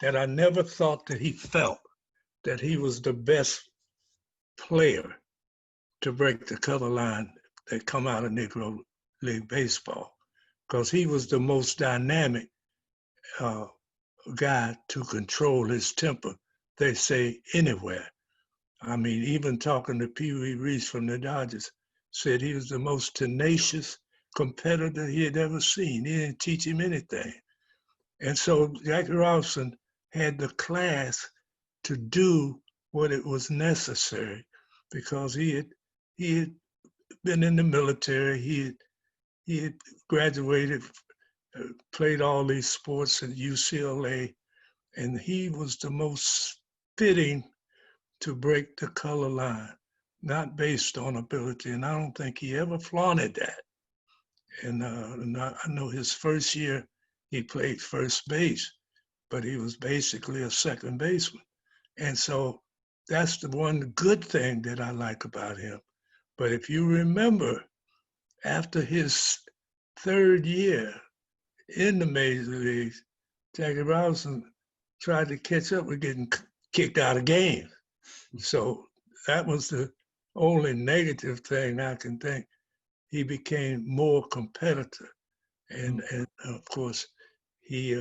that I never thought that he felt that he was the best player to break the color line that come out of Negro League baseball, because he was the most dynamic guy to control his temper, they say, anywhere. I mean, even talking to Pee Wee Reese from the Dodgers, said he was the most tenacious competitor he had ever seen. He didn't teach him anything. And so Jackie Robinson had the class to do what it was necessary, because he had been in the military, he had graduated, played all these sports at UCLA, and he was the most fitting to break the color line, not based on ability. And I don't think he ever flaunted that. And I know his first year, he played first base, but he was basically a second baseman. And so that's the one good thing that I like about him. But if you remember, after his 3rd year in the major leagues, Jackie Robinson tried to catch up with getting kicked out of games. So that was the only negative thing I can think. He became more competitive. And of course, he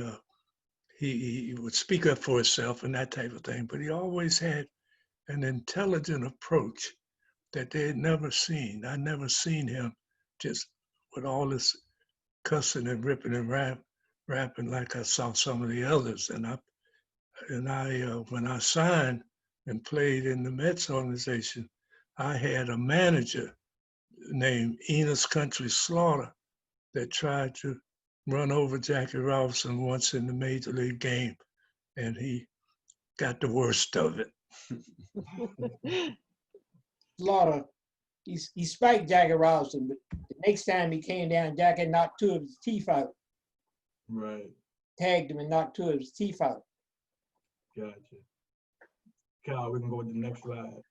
would speak up for himself and that type of thing, but he always had an intelligent approach that they had never seen. I'd never seen him just with all this cussing and ripping and rapping like I saw some of the others. And I when I signed and played in the Mets organization, I had a manager named Enos Country Slaughter that tried to run over Jackie Robinson once in the major league game, and he got the worst of it.
Slaughter, he spiked Jackie Robinson, but the next time he came down, Jackie knocked 2 of his teeth out.
Right.
Tagged him and knocked 2 of his teeth out.
Gotcha. Kyle, we can go to the next slide.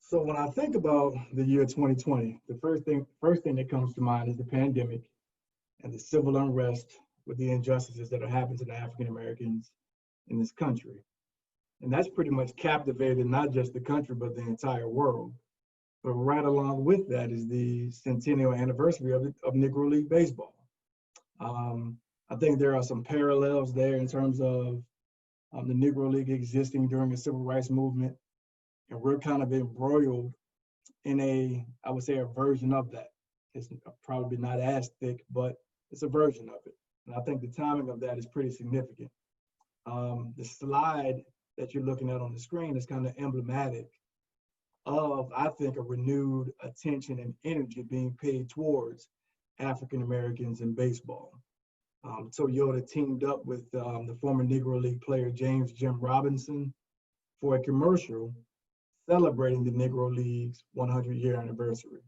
So when I think about the year 2020, the first thing that comes to mind is the pandemic and the civil unrest with the injustices that are happening to the African Americans in this country. And that's pretty much captivated not just the country, but the entire world. But right along with that is the centennial anniversary of Negro League baseball. I think there are some parallels there in terms of the Negro League existing during the civil rights movement. And we're kind of embroiled in I would say a version of that. It's probably not as thick, but it's a version of it. And I think the timing of that is pretty significant. The slide that you're looking at on the screen is kind of emblematic of, I think, a renewed attention and energy being paid towards African Americans in baseball. Toyota teamed up with the former Negro League player James Jim Robinson for a commercial celebrating the Negro League's 100-year anniversary.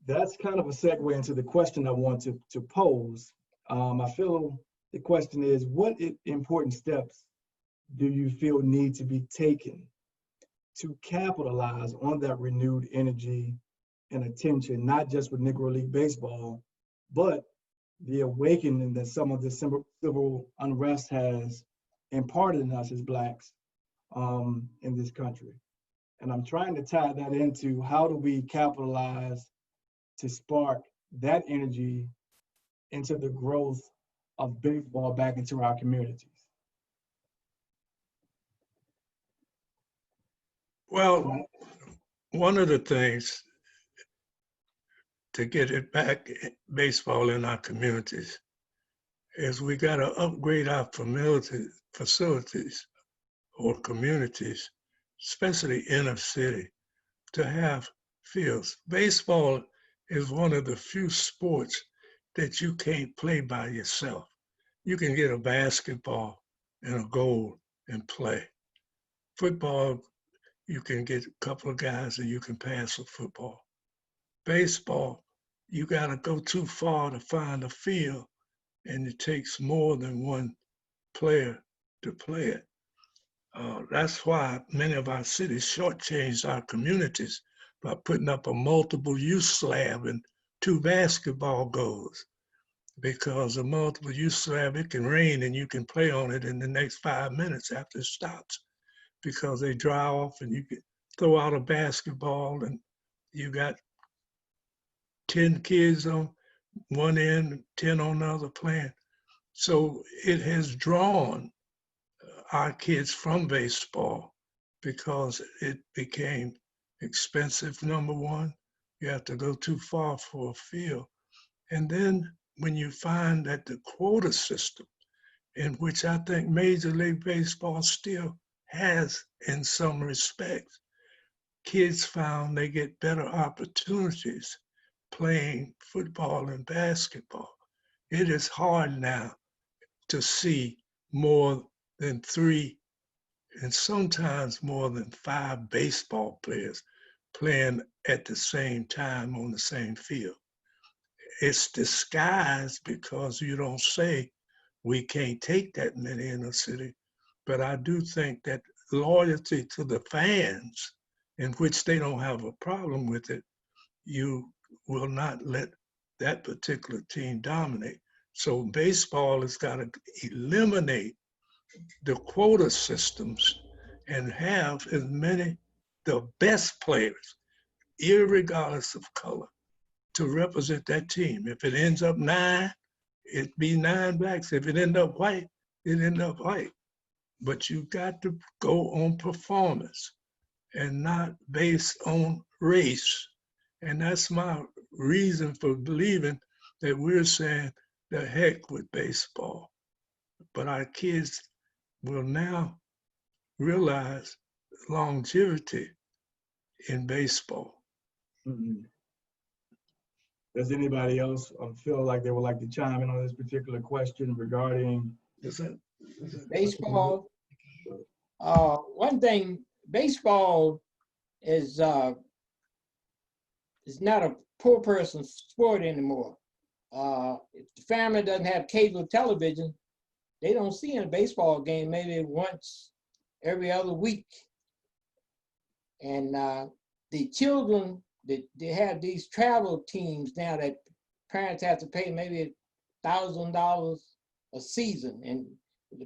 That's kind of a segue into the question I want to pose. I feel the question is, what important steps do you feel need to be taken to capitalize on that renewed energy and attention, not just with Negro League Baseball, but the awakening that some of the civil unrest has imparted in us as Blacks in this country. And I'm trying to tie that into how do we capitalize to spark that energy into the growth of baseball back into our communities.
Well, one of the things to get it back, baseball in our communities, is we got to upgrade our facilities or communities, especially inner city, to have fields. Baseball is one of the few sports that you can't play by yourself. You can get a basketball and a goal and play. Football, you can get a couple of guys and you can pass a football. Baseball, you got to go too far to find a field, and it takes more than one player to play it. That's why many of our cities shortchanged our communities by putting up a multiple use slab and 2 basketball goals. Because a multiple use slab, it can rain and you can play on it in the next 5 minutes after it stops, because they dry off and you can throw out a basketball and you got 10 kids on one end, 10 on the other playing. So it has drawn our kids from baseball because it became expensive, number one. You have to go too far for a field. And then when you find that the quota system, in which I think Major League Baseball still has in some respects, kids found they get better opportunities playing football and basketball. It is hard now to see more than 3 and sometimes more than 5 baseball players playing at the same time on the same field. It's disguised because you don't say we can't take that many in a city, but I do think that loyalty to the fans, in which they don't have a problem with it, you will not let that particular team dominate. So baseball has got to eliminate the quota systems and have as many, the best players, irregardless of color, to represent that team. If it ends up 9, it'd be 9 blacks. If it end up white, it end up white. But you got to go on performance and not based on race. And that's my reason for believing that we're saying the heck with baseball. But our kids will now realize longevity in baseball.
Mm-hmm. Does anybody else feel like they would like to chime in on this particular question regarding
baseball? One thing, baseball is not a poor person's sport anymore. If the family doesn't have cable television, they don't see a baseball game maybe once every other week. And the children, they have these travel teams now that parents have to pay maybe $1,000 a season. And the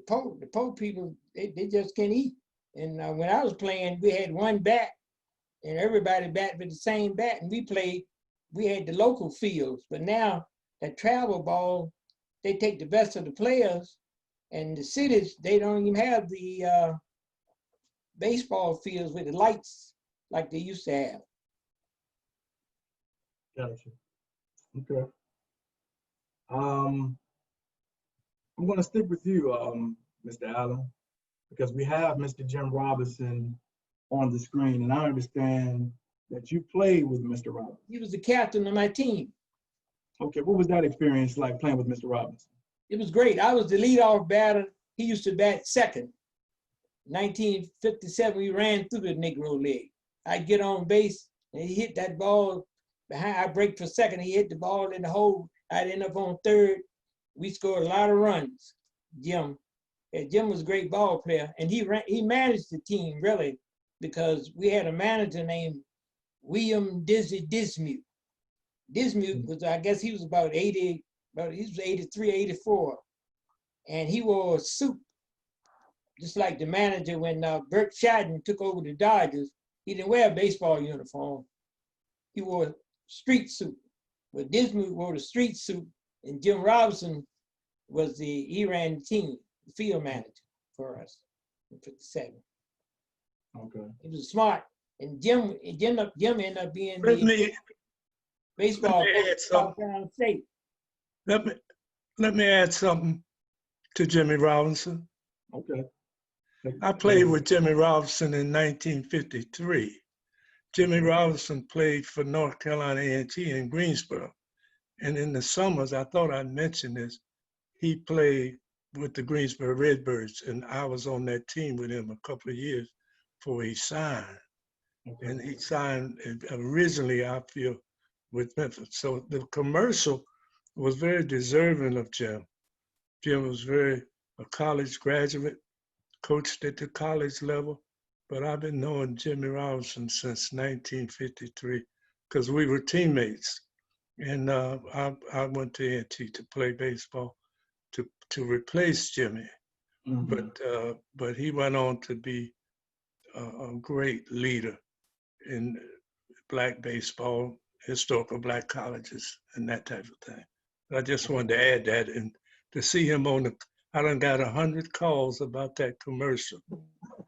poor people, they just can't eat. And when I was playing, we had one bat and everybody bat with the same bat. And we had the local fields. But now that travel ball, they take the best of the players, and the cities, they don't even have the baseball fields with the lights like they used to have.
Gotcha. Okay. I'm going to stick with you, Mr. Allen, because we have Mr. Jim Robinson on the screen, and I understand that you played with Mr. Robinson.
He was the captain of my team.
Okay, what was that experience like playing with Mr. Robinson?
It was great. I was the leadoff batter. He used to bat second. 1957, we ran through the Negro League. I'd get on base, and he hit that ball behind. I break for second. He hit the ball in the hole. I'd end up on third. We scored a lot of runs. Jim was a great ball player, and he managed the team really. because we had a manager named William Dizzy Dismute. Dismute was, I guess he was about 80, he was 83, 84. And he wore a suit, just like the manager when Bert Shadden took over the Dodgers. He didn't wear a baseball uniform. He wore a street suit. But Dismute wore the street suit, and Jim Robinson he ran the team, the field manager for us in 57.
Okay.
He was smart. And Jim ended up being the baseball coach of South Carolina State.
Let me add something to Jimmy Robinson.
Okay.
I played with Jimmy Robinson in 1953. Jimmy Robinson played for North Carolina A&T in Greensboro. And in the summers, I thought I'd mention this, he played with the Greensboro Redbirds, and I was on that team with him a couple of years before he signed. Okay. And he signed originally, I feel, with Memphis. So the commercial was very deserving of Jim. Jim was a college graduate, coached at the college level, but I've been knowing Jimmy Robinson since 1953 because we were teammates. And I went to A&T to play baseball to replace Jimmy. Mm-hmm. But he went on to be a great leader in Black baseball, historical Black colleges, and that type of thing. I just wanted to add that, and to see him I done got 100 calls about that commercial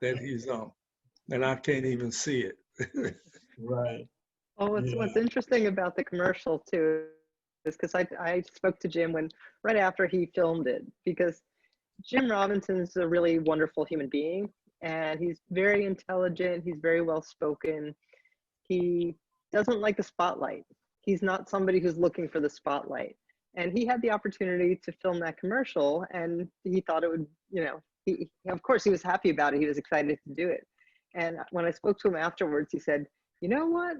that he's on, and I can't even see it.
Right.
Well, what's interesting about the commercial too is because I spoke to Jim right after he filmed it, because Jim Robinson's a really wonderful human being, and he's very intelligent. He's very well spoken. He doesn't like the spotlight. He's not somebody who's looking for the spotlight. And he had the opportunity to film that commercial, and he thought it would, of course he was happy about it. He was excited to do it. And when I spoke to him afterwards, he said, you know what?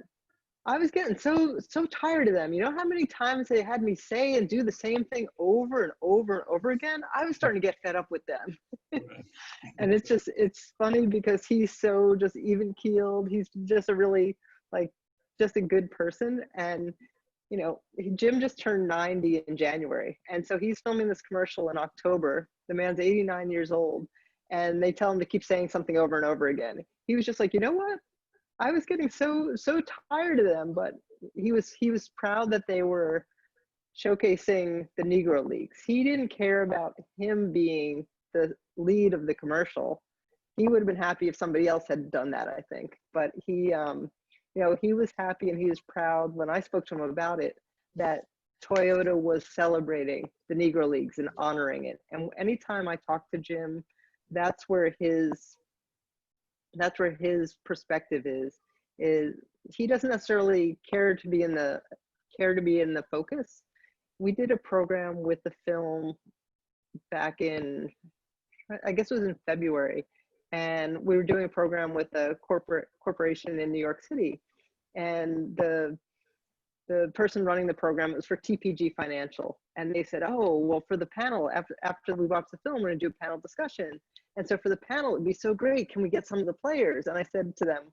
I was getting so tired of them. You know how many times they had me say and do the same thing over and over and over again? I was starting to get fed up with them. And it's funny because he's so just even keeled. He's just a really just a good person. And Jim just turned 90 in January. And so he's filming this commercial in October. The man's 89 years old, and they tell him to keep saying something over and over again. He was just like, you know what? I was getting so tired of them, but he was proud that they were showcasing the Negro Leagues. He didn't care about him being the lead of the commercial. He would have been happy if somebody else had done that, I think. But he was happy, and he was proud when I spoke to him about it, that Toyota was celebrating the Negro Leagues and honoring it. And anytime I talk to Jim, that's where his perspective is he doesn't necessarily care to be in the focus. We did a program with the film back in, I guess it was in February, and we were doing a program with a corporation in New York City, and the person running the program, it was for TPG Financial, and they said, oh, well, for the panel, after we watch the film, we're gonna do a panel discussion. And so for the panel, it'd be so great, can we get some of the players? And I said to them,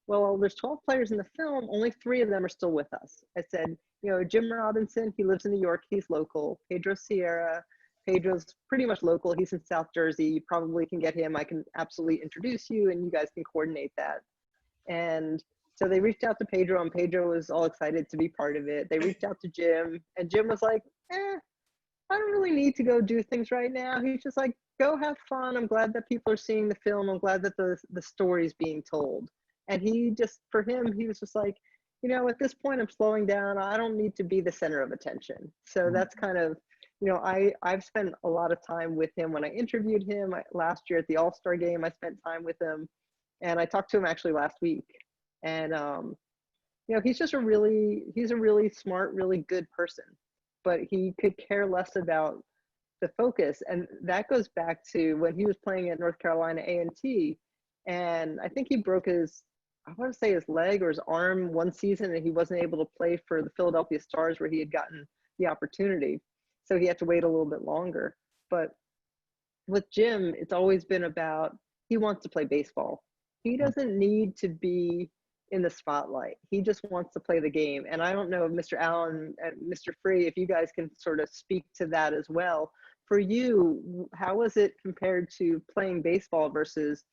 well, there's 12 players in the film, only 3 of them are still with us. I said, Jim Robinson, he lives in New York, he's local. Pedro Sierra, Pedro's pretty much local, he's in South Jersey, you probably can get him, I can absolutely introduce you, and you guys can coordinate that. And so they reached out to Pedro, and Pedro was all excited to be part of it. They reached out to Jim, and Jim was like, I don't really need to go do things right now. He's just like, go have fun. I'm glad that people are seeing the film. I'm glad that the story's being told. And for him, he was just like, at this point, I'm slowing down. I don't need to be the center of attention. So that's kind of, I've spent a lot of time with him when I interviewed him last year at the All-Star game. I spent time with him, and I talked to him actually last week. And, he's a really smart, really good person, but he could care less about the focus. And that goes back to when he was playing at North Carolina A&T. And I think he broke his leg or his arm one season, and he wasn't able to play for the Philadelphia Stars where he had gotten the opportunity. So he had to wait a little bit longer. But with Jim, it's always been about, he wants to play baseball. He doesn't need to be in the spotlight. He just wants to play the game. And I don't know if Mr. Allen and Mr. Free, if you guys can sort of speak to that as well. For you, how is it compared to playing baseball versus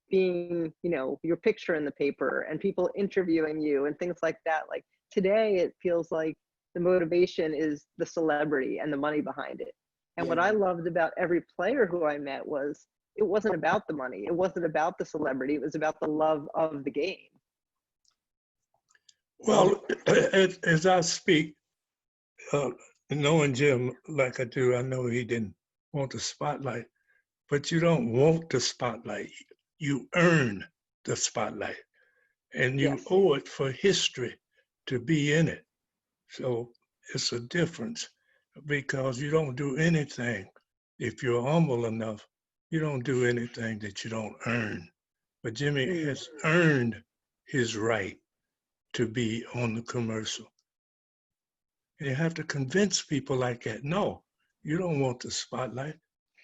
being, you know, your picture in the paper and people interviewing you and things like that? Like today, it feels like the motivation is the celebrity and the money behind it. And what I loved about every player who I met was it wasn't about the money. It wasn't about the celebrity. It was about the love of the game.
Well, as I speak, knowing Jim like I do, I know he didn't want the spotlight, but you don't want the spotlight. You earn the spotlight, and you owe it for history to be in it. So it's a difference, because you don't do anything. If you're humble enough, you don't do anything that you don't earn. But Jimmy has earned his right to be on the commercial. And you have to convince people like that, no, you don't want the spotlight.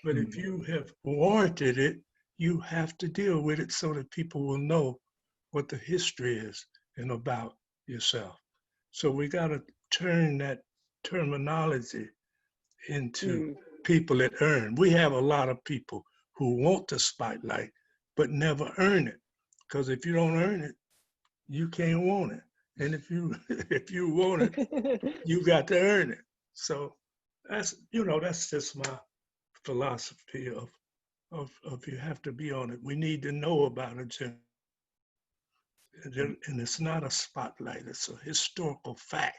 But if you have warranted it, you have to deal with it so that people will know what the history is and about yourself. So we got to turn that terminology into people that earn. We have a lot of people who want the spotlight, but never earn it. Because if you don't earn it, you can't want it. And if you want it, you got to earn it. So that's, you know, that's just my philosophy of you have to be on it. We need to know about it. And it's not a spotlight, it's a historical fact.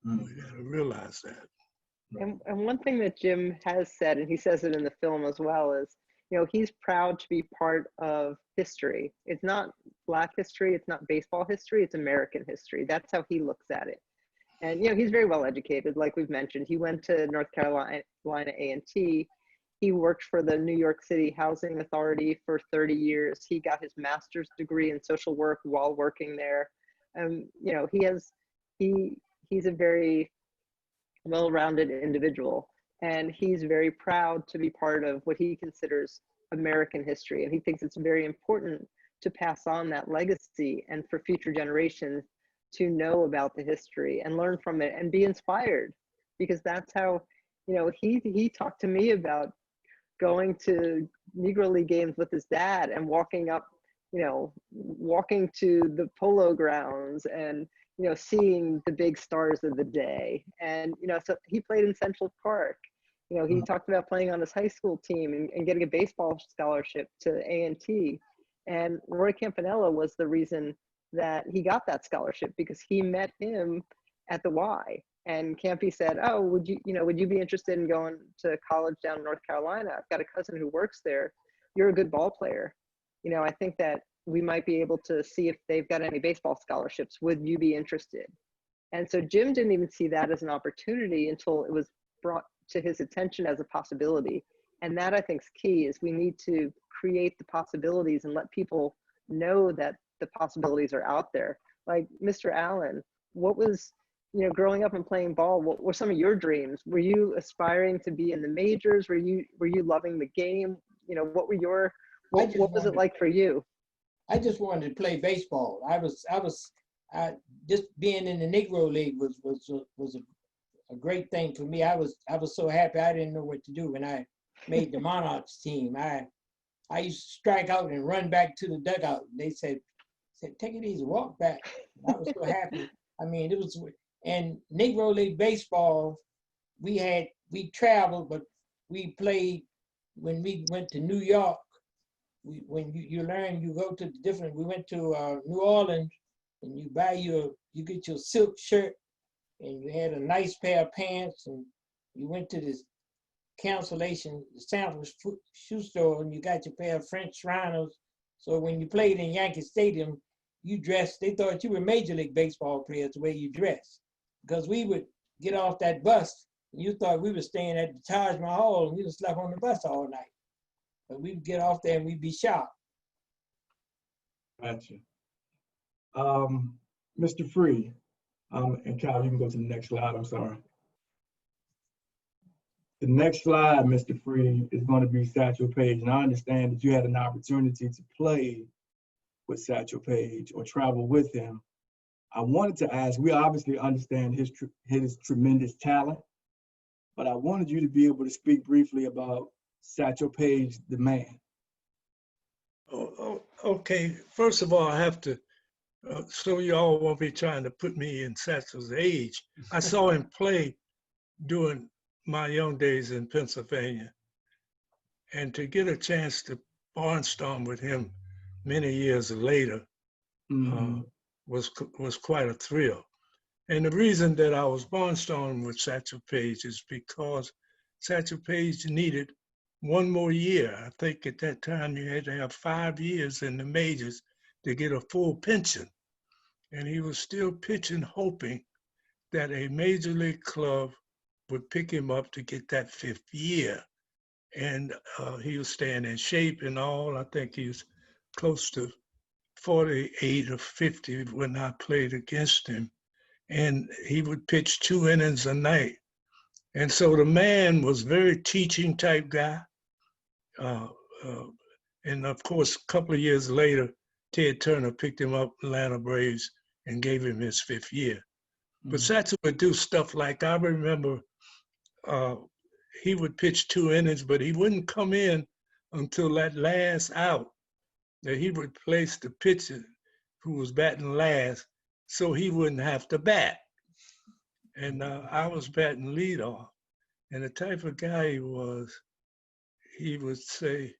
We got to realize that.
And one thing that Jim has said, and he says it in the film as well, is, you know, he's proud to be part of history. It's not Black history, it's not baseball history, it's American history. That's how he looks at it. And, you know, he's very well educated, like we've mentioned. He went to North Carolina A&T. He worked for the New York City Housing Authority for 30 years. He got his master's degree in social work while working there. You know, he's a very well-rounded individual, and he's very proud to be part of what he considers American history. And he thinks it's very important to pass on that legacy and for future generations to know about the history and learn from it and be inspired, because that's how, you know, he talked to me about going to Negro League games with his dad and walking to the polo grounds and, you know, seeing the big stars of the day. And, you know, so he played in Central Park. You know, he talked about playing on his high school team and getting a baseball scholarship to A&T. And Roy Campanella was the reason that he got that scholarship, because he met him at the Y. And Campy said, oh, would you be interested in going to college down in North Carolina? I've got a cousin who works there. You're a good ball player. You know, I think that we might be able to see if they've got any baseball scholarships. Would you be interested? And so Jim didn't even see that as an opportunity until it was brought to his attention as a possibility. And that, I think, is key, is we need to create the possibilities and let people know that the possibilities are out there. Like Mr. Allen, what was, you know, growing up and playing ball, what were some of your dreams? Were you aspiring to be in the majors? Were you loving the game? You know, what was it like for you?
I just wanted to play baseball. I just being in the Negro League was a great thing for me. I was so happy I didn't know what to do when I made the Monarchs team. I used to strike out and run back to the dugout. They said, take it easy, walk back. I was so happy. I mean, it was, and Negro League baseball, we traveled, but we played when we went to New York. When you learn, you go to we went to New Orleans, and you get your silk shirt, and you had a nice pair of pants, and you went to this Sample shoe store, and you got your pair of French Rhinos. So when you played in Yankee Stadium, they thought you were Major League Baseball players the way you dressed. Because we would get off that bus, and you thought we were staying at the Taj Mahal, and we would sleep on the bus all night. But we'd get off there and we'd be sharp.
Gotcha. Mr. Free, and Kyle, you can go to the next slide, I'm sorry. The next slide, Mr. Free, is going to be Satchel Paige. And I understand that you had an opportunity to play with Satchel Paige or traveled with him. I wanted to ask, we obviously understand his tremendous talent, but I wanted you to be able to speak briefly about Satchel Paige, the man.
Okay. First of all, I have to, so you all won't be trying to put me in Satchel's age. I saw him play during my young days in Pennsylvania. And to get a chance to barnstorm with him many years later was quite a thrill. And the reason that I was barnstorming with Satchel Paige is because Satchel Paige needed one more year. I think at that time you had to have 5 years in the majors to get a full pension. And he was still pitching, hoping that a major league club would pick him up to get that 5th year. And he was staying in shape and all. I think he was close to 48 or 50 when I played against him. And he would pitch 2 innings a night. And so the man was very teaching type guy. And of course, a couple of years later, Ted Turner picked him up, Atlanta Braves, and gave him his 5th year. But Satchel would do stuff like, I remember he would pitch 2 innings, but he wouldn't come in until that last out. That he would replace the pitcher who was batting last so he wouldn't have to bat. And I was batting leadoff. And the type of guy he would say,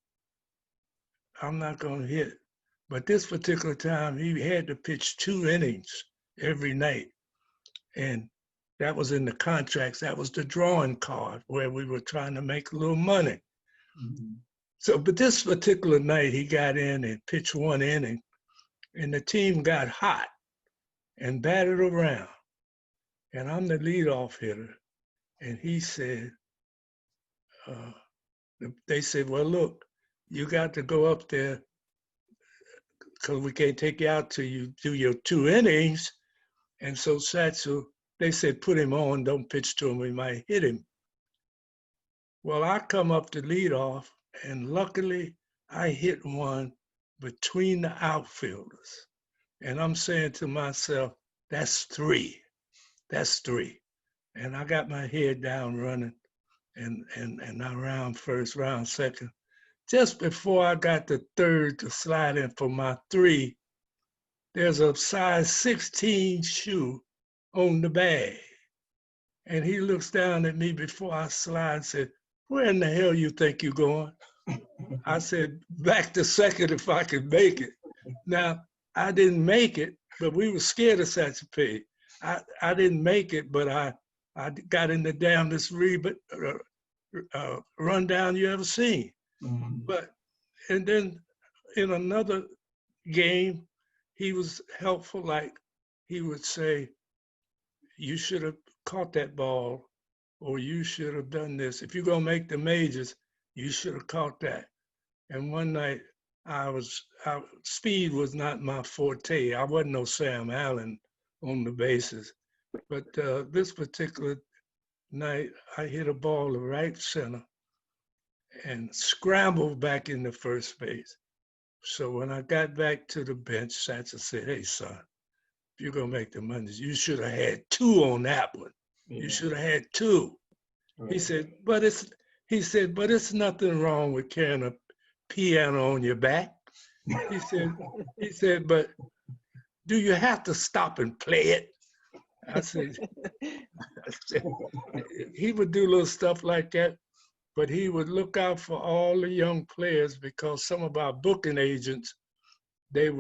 I'm not going to hit. But this particular time, he had to pitch 2 innings every night. And that was in the contracts. That was the drawing card where we were trying to make a little money. So, but this particular night, he got in and pitched 1 inning, and the team got hot and batted around. And I'm the leadoff hitter. And he said, they said, well, look, you got to go up there because we can't take you out till you do your 2 innings. And so Satchel, they said, put him on, don't pitch to him, we might hit him. Well, I come up to lead off, and luckily I hit one between the outfielders. And I'm saying to myself, that's 3. That's 3. And I got my head down running, and I round first, round second. Just before I got the 3rd to slide in for my 3, there's a size 16 shoe on the bag. And he looks down at me before I slide and said, where in the hell you think you're going? I said, back to second if I could make it. Now, I didn't make it, but we were scared of Satchel Paige. I didn't make it, but I got in the damnedest rundown you ever seen. But, and then in another game, he was helpful. Like he would say, you should have caught that ball, or you should have done this. If you're gonna make the majors, you should have caught that. And one night, speed was not my forte. I wasn't no Sam Allen on the bases. But this particular night, I hit a ball to right center and scrambled back into first base. So when I got back to the bench, Satchel said, hey, son, if you're going to make the money, you should have had 2 on that one. Yeah. You should have had 2. Right. He said, but it's nothing wrong with carrying a piano on your back. He said, but do you have to stop and play it? I said, he would do little stuff like that, but he would look out for all the young players because some of our booking agents, they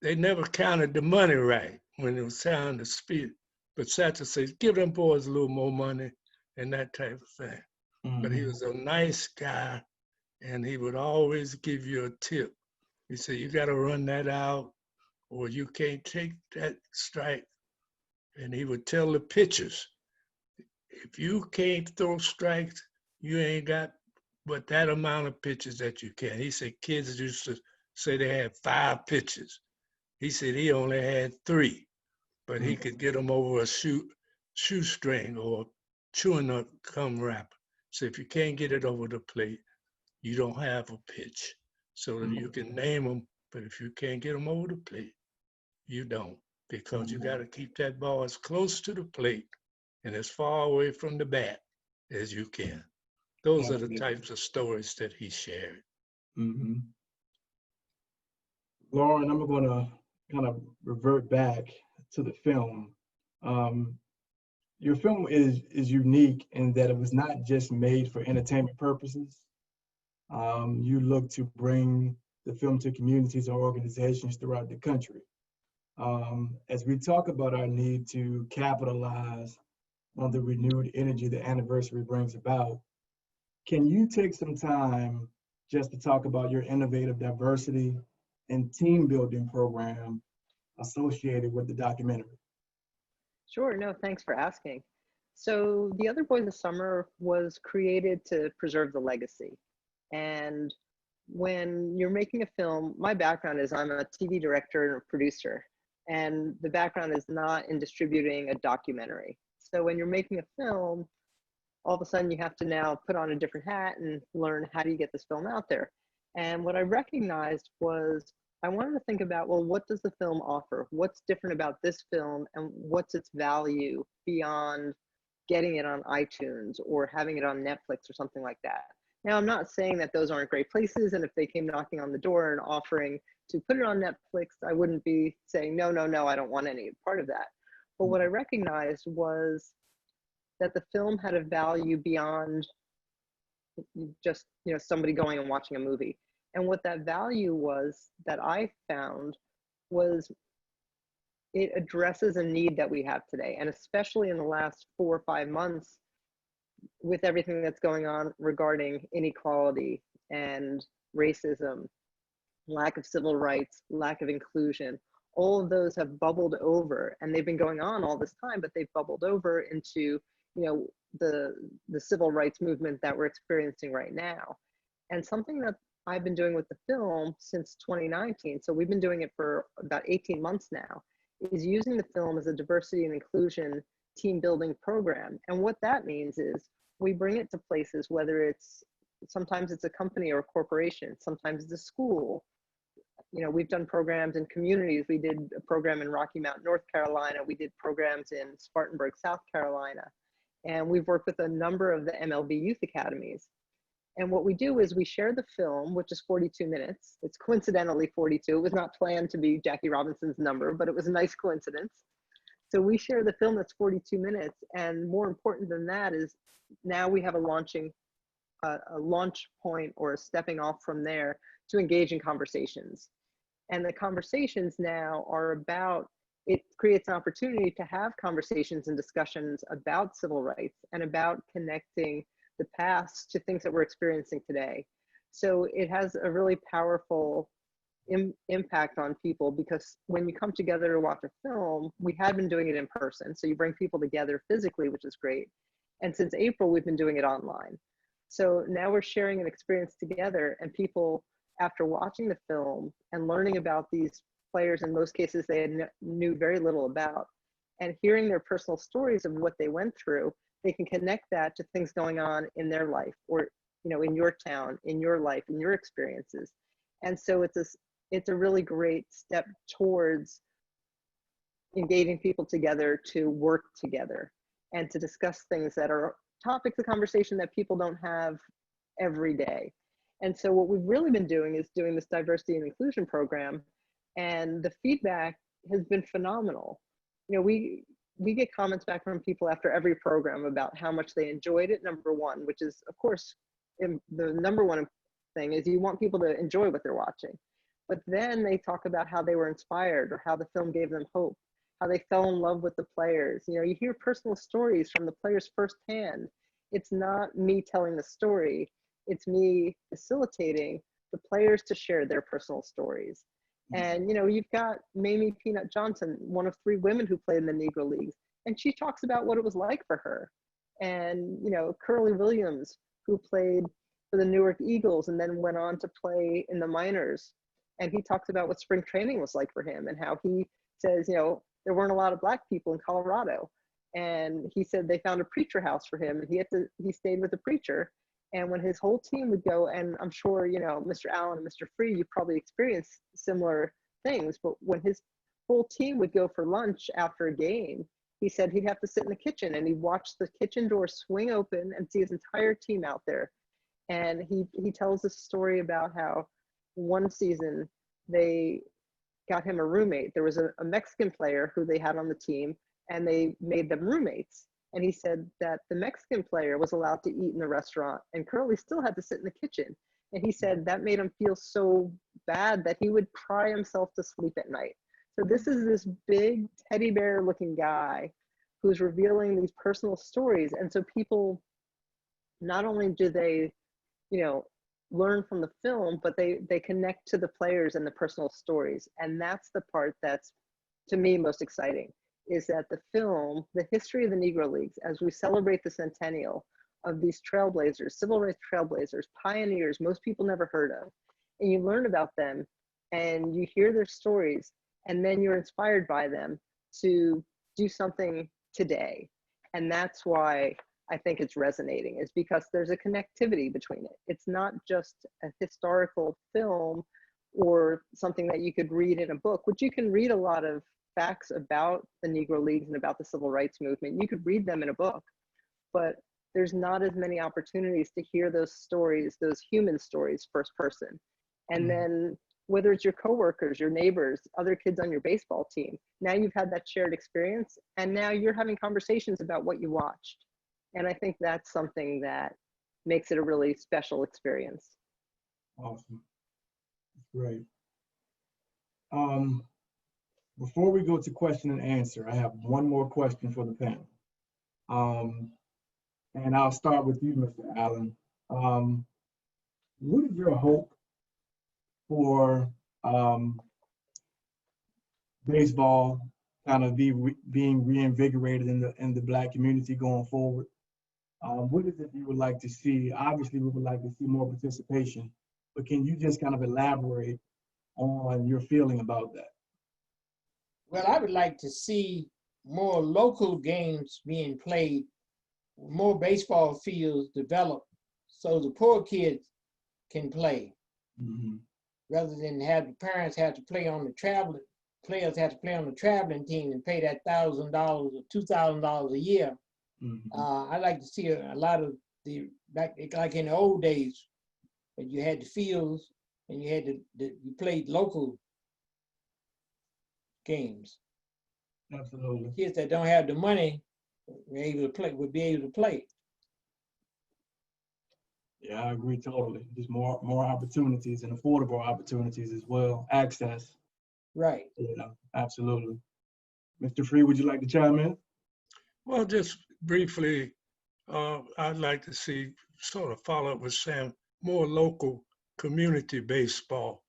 never counted the money right when it was time to speak. But Satchel says, give them boys a little more money and that type of thing. But he was a nice guy, and he would always give you a tip. He said, you got to run that out, or you can't take that strike. And he would tell the pitchers, if you can't throw strikes, you ain't got but that amount of pitches that you can. He said kids used to say they had 5 pitches. He said he only had 3, but he could get them over a shoestring or chewing a gum wrapper. So if you can't get it over the plate, you don't have a pitch. So that you can name them But if you can't get them over the plate, you don't, because you got to keep that ball as close to the plate and as far away from the bat as you can. Those are the types of stories that he shared.
Mm-hmm. Lauren, I'm going to kind of revert back to the film. Your film is unique in that it was not just made for entertainment purposes. You look to bring the film to communities or organizations throughout the country. As we talk about our need to capitalize on the renewed energy the anniversary brings about, can you take some time just to talk about your innovative diversity and team building program associated with the documentary?
Sure, no, thanks for asking. So The Other Boys of Summer was created to preserve the legacy. And when you're making a film, my background is I'm a TV director and a producer, and the background is not in distributing a documentary. So when you're making a film, all of a sudden you have to now put on a different hat and learn how do you get this film out there. And what I recognized was I wanted to think about, well, what does the film offer? What's different about this film and what's its value beyond getting it on iTunes or having it on Netflix or something like that? Now, I'm not saying that those aren't great places, and if they came knocking on the door and offering to put it on Netflix, I wouldn't be saying, no, no, no, I don't want any part of that. But what I recognized was that the film had a value beyond just, you know, somebody going and watching a movie. And what that value was that I found was it addresses a need that we have today. And especially in the last 4 or 5 months, with everything that's going on regarding inequality and racism, lack of civil rights, lack of inclusion, all of those have bubbled over, and they've been going on all this time, but they've bubbled over into, you know, the civil rights movement that we're experiencing right now. And something that I've been doing with the film since 2019, so we've been doing it for about 18 months now, is using the film as a diversity and inclusion team building program. And what that means is we bring it to places, whether it's, sometimes it's a company or a corporation, sometimes it's a school. You know, we've done programs in communities. We did a program in Rocky Mount, North Carolina. We did programs in Spartanburg, South Carolina. And we've worked with a number of the MLB youth academies. And what we do is we share the film, which is 42 minutes. It's coincidentally 42. It was not planned to be Jackie Robinson's number, but it was a nice coincidence. So we share the film that's 42 minutes. And more important than that is now we have a launch point or a stepping off from there to engage in conversations. And the conversations now are about, it creates an opportunity to have conversations and discussions about civil rights and about connecting the past to things that we're experiencing today. So it has a really powerful impact on people, because when you come together to watch a film, we had been doing it in person. So you bring people together physically, which is great. And since April, we've been doing it online. So now we're sharing an experience together, and people, after watching the film and learning about these players, in most cases they knew very little about, and hearing their personal stories of what they went through, they can connect that to things going on in their life, or, you know, in your town, in your life, in your experiences. And so it's a really great step towards engaging people together to work together and to discuss things that are topics of conversation that people don't have every day. And so what we've really been doing is doing this diversity and inclusion program, and the feedback has been phenomenal. You know, we get comments back from people after every program about how much they enjoyed it, number one, which is, of course, the number one thing is you want people to enjoy what they're watching. But then they talk about how they were inspired, or how the film gave them hope, how they fell in love with the players. You know, you hear personal stories from the players firsthand. It's not me telling the story, it's me facilitating the players to share their personal stories. And, you know, you've got Mamie Peanut Johnson, one of 3 women who played in the Negro Leagues, and she talks about what it was like for her. And, you know, Curly Williams, who played for the Newark Eagles and then went on to play in the minors. And he talks about what spring training was like for him, and how he says, you know, there weren't a lot of Black people in Colorado. And he said they found a preacher house for him, and he stayed with the preacher. And when his whole team would go, and I'm sure, you know, Mr. Allen and Mr. Free, you probably experienced similar things, but when his whole team would go for lunch after a game, he said he'd have to sit in the kitchen and he'd watch the kitchen door swing open and see his entire team out there. And he tells this story about how one season they got him a roommate. There was a Mexican player who they had on the team, and they made them roommates. And he said that the Mexican player was allowed to eat in the restaurant and Curly still had to sit in the kitchen. And he said that made him feel so bad that he would cry himself to sleep at night. So this is this big teddy bear looking guy who's revealing these personal stories. And so people, not only do they, you know, learn from the film, but they connect to the players and the personal stories. And that's the part that's, to me, most exciting, is that the film, the history of the Negro Leagues, as we celebrate the centennial of these trailblazers, civil rights trailblazers, pioneers most people never heard of, and you learn about them and you hear their stories, and then you're inspired by them to do something today. And that's why I think it's resonating, is because there's a connectivity between it. It's not just a historical film or something that you could read in a book, which you can read a lot of facts about the Negro Leagues and about the civil rights movement. You could read them in a book, but there's not as many opportunities to hear those stories, those human stories, first person. And then whether it's your coworkers, your neighbors, other kids on your baseball team, now you've had that shared experience, and now you're having conversations about what you watched. And I think that's something that makes it a really special experience.
Awesome. That's great. Before we go to question and answer, I have one more question for the panel. And I'll start with you, Mr. Allen. What is your hope for baseball kind of being reinvigorated in the Black community going forward? What is it you would like to see? Obviously, we would like to see more participation, but can you just kind of elaborate on your feeling about that?
Well, I would like to see more local games being played, more baseball fields developed so the poor kids can play, rather than have the parents have to play on the traveling, players have to play on the traveling team and pay that $1,000 or $2,000 a year. I like to see a lot of the, like in the old days, when you had the fields and you had you played local games.
Absolutely.
Kids that don't have the money would be able to play.
Yeah, I agree totally. Just more opportunities and affordable opportunities as well. Access.
Right.
Yeah, absolutely. Mr. Free, would you like to chime in?
Well, just briefly, I'd like to see, sort of follow up with Sam, more local community baseball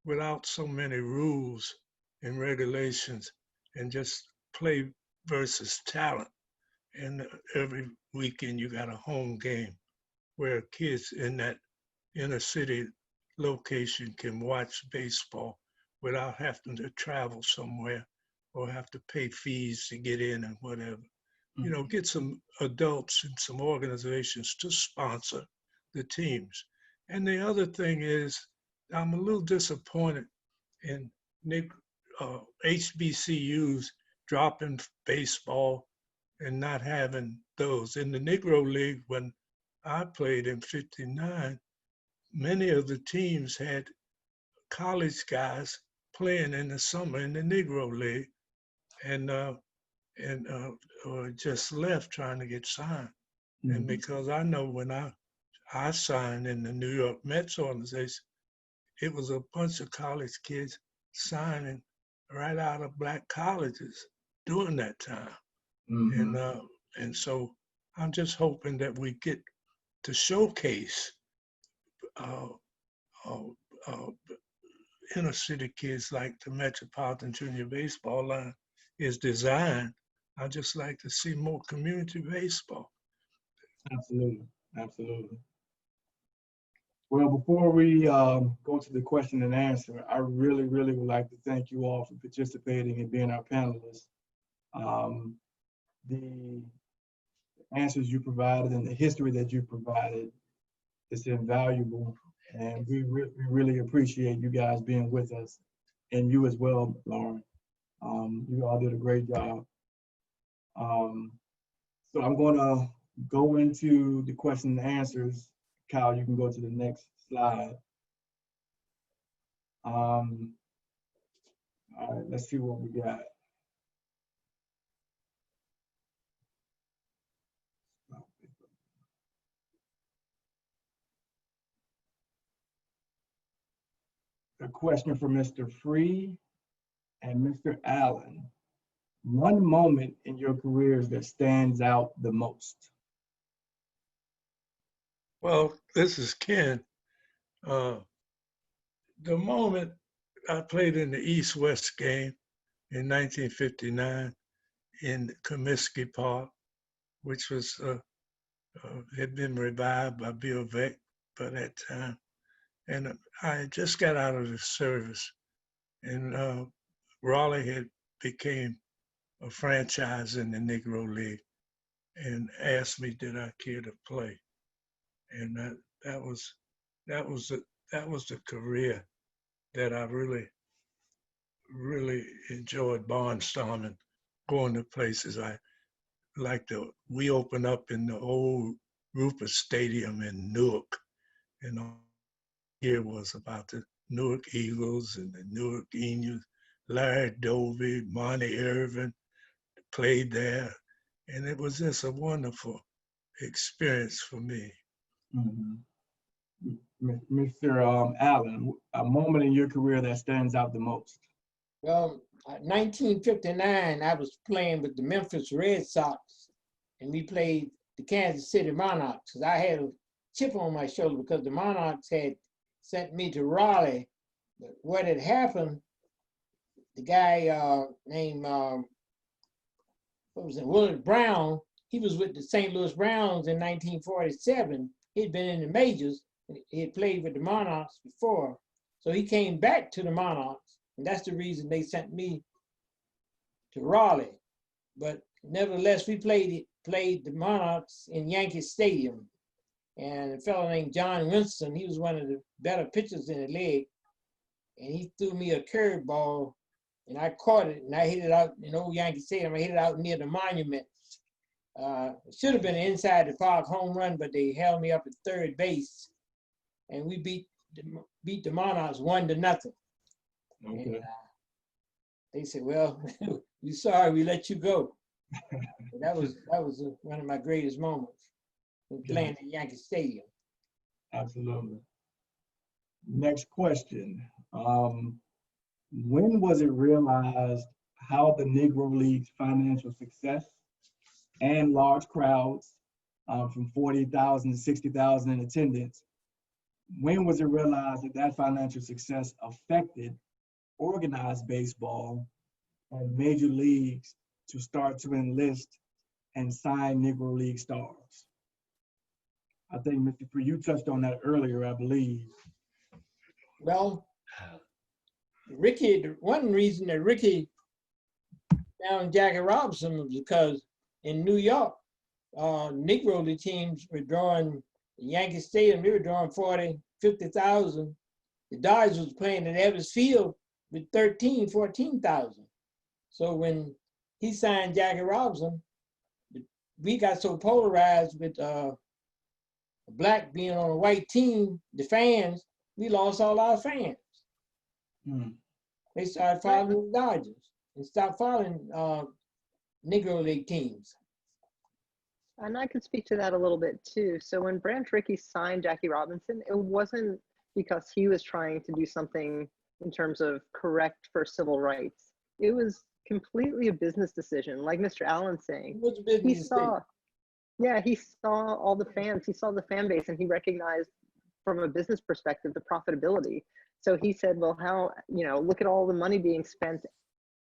without so many rules and regulations, and just play versus talent. And every weekend you got a home game where kids in that inner city location can watch baseball without having to travel somewhere or have to pay fees to get in and whatever. You know, get some adults and some organizations to sponsor the teams. And the other thing is, I'm a little disappointed in HBCUs dropping baseball and not having those. In the Negro League, when I played in '59, many of the teams had college guys playing in the summer in the Negro League, and just left trying to get signed. And because I know when I signed in the New York Mets organization, it was a bunch of college kids signing right out of Black colleges during that time. And so I'm just hoping that we get to showcase inner city kids like the Metropolitan Junior Baseball line is designed. I just like to see more community baseball.
Absolutely, absolutely. Well, before we go to the question and answer, I really, really would like to thank you all for participating and being our panelists. The answers you provided and the history that you provided it's invaluable. And we really appreciate you guys being with us, and you as well, Lauren. You all did a great job. So I'm going to go into the question and answers. Kyle, you can go to the next slide. All right, let's see what we got. A question for Mr. Free and Mr. Allen. One moment in your careers that stands out the most.
Well, this is Ken. The moment I played in the East-West game in 1959 in Comiskey Park, which was had been revived by Bill Veeck by that time. And I had just got out of the service, and Raleigh had became a franchise in the Negro League and asked me, did I care to play? And that was the career that I really enjoyed barnstorming, going to places. We opened up in the old Rupert Stadium in Newark, and all here was about the Newark Eagles and the Newark Indians. Larry Dovey, Monty Irvin played there, and it was just a wonderful experience for me.
Mm-hmm. Mr. Allen, a moment in your career that stands out the most.
Well, 1959, I was playing with the Memphis Red Sox, and we played the Kansas City Monarchs. I had a chip on my shoulder because the Monarchs had sent me to Raleigh. But what had happened, the guy named Willard Brown, he was with the St. Louis Browns in 1947. He'd been in the majors. He had played with the Monarchs before. So he came back to the Monarchs, and that's the reason they sent me to Raleigh. But nevertheless, we played the Monarchs in Yankee Stadium. And a fellow named John Winston, he was one of the better pitchers in the league. And he threw me a curveball, and I caught it, and I hit it out in old Yankee Stadium. I hit it out near the monument. It should have been an inside the park home run, but they held me up at third base, and we beat the Monarchs 1-0. Okay. And, they said, "Well, we're sorry, we let you go." that was one of my greatest moments when playing at Yankee Stadium.
Absolutely. Next question. When was it realized how the Negro League's financial success and large crowds from 40,000 to 60,000 in attendance, when was it realized that financial success affected organized baseball and major leagues to start to enlist and sign Negro League stars? I think, Mr. Free, you touched on that earlier, I believe.
Well, one reason that Ricky found Jackie Robinson was because in New York, Negro League teams were drawing Yankee Stadium, they were drawing 40, 50,000. The Dodgers was playing at Evans Field with 13, 14,000. So when he signed Jackie Robinson, we got so polarized with a black being on a white team, the fans, we lost all our fans. They started following the Dodgers and stopped following Negro League teams.
And I could speak to that a little bit too. So when Branch Rickey signed Jackie Robinson, it wasn't because he was trying to do something in terms of correct for civil rights. It was completely a business decision, like Mr. Allen's saying. He saw all the fans, he saw the fan base, and he recognized from a business perspective the profitability. So he said, well, how, look at all the money being spent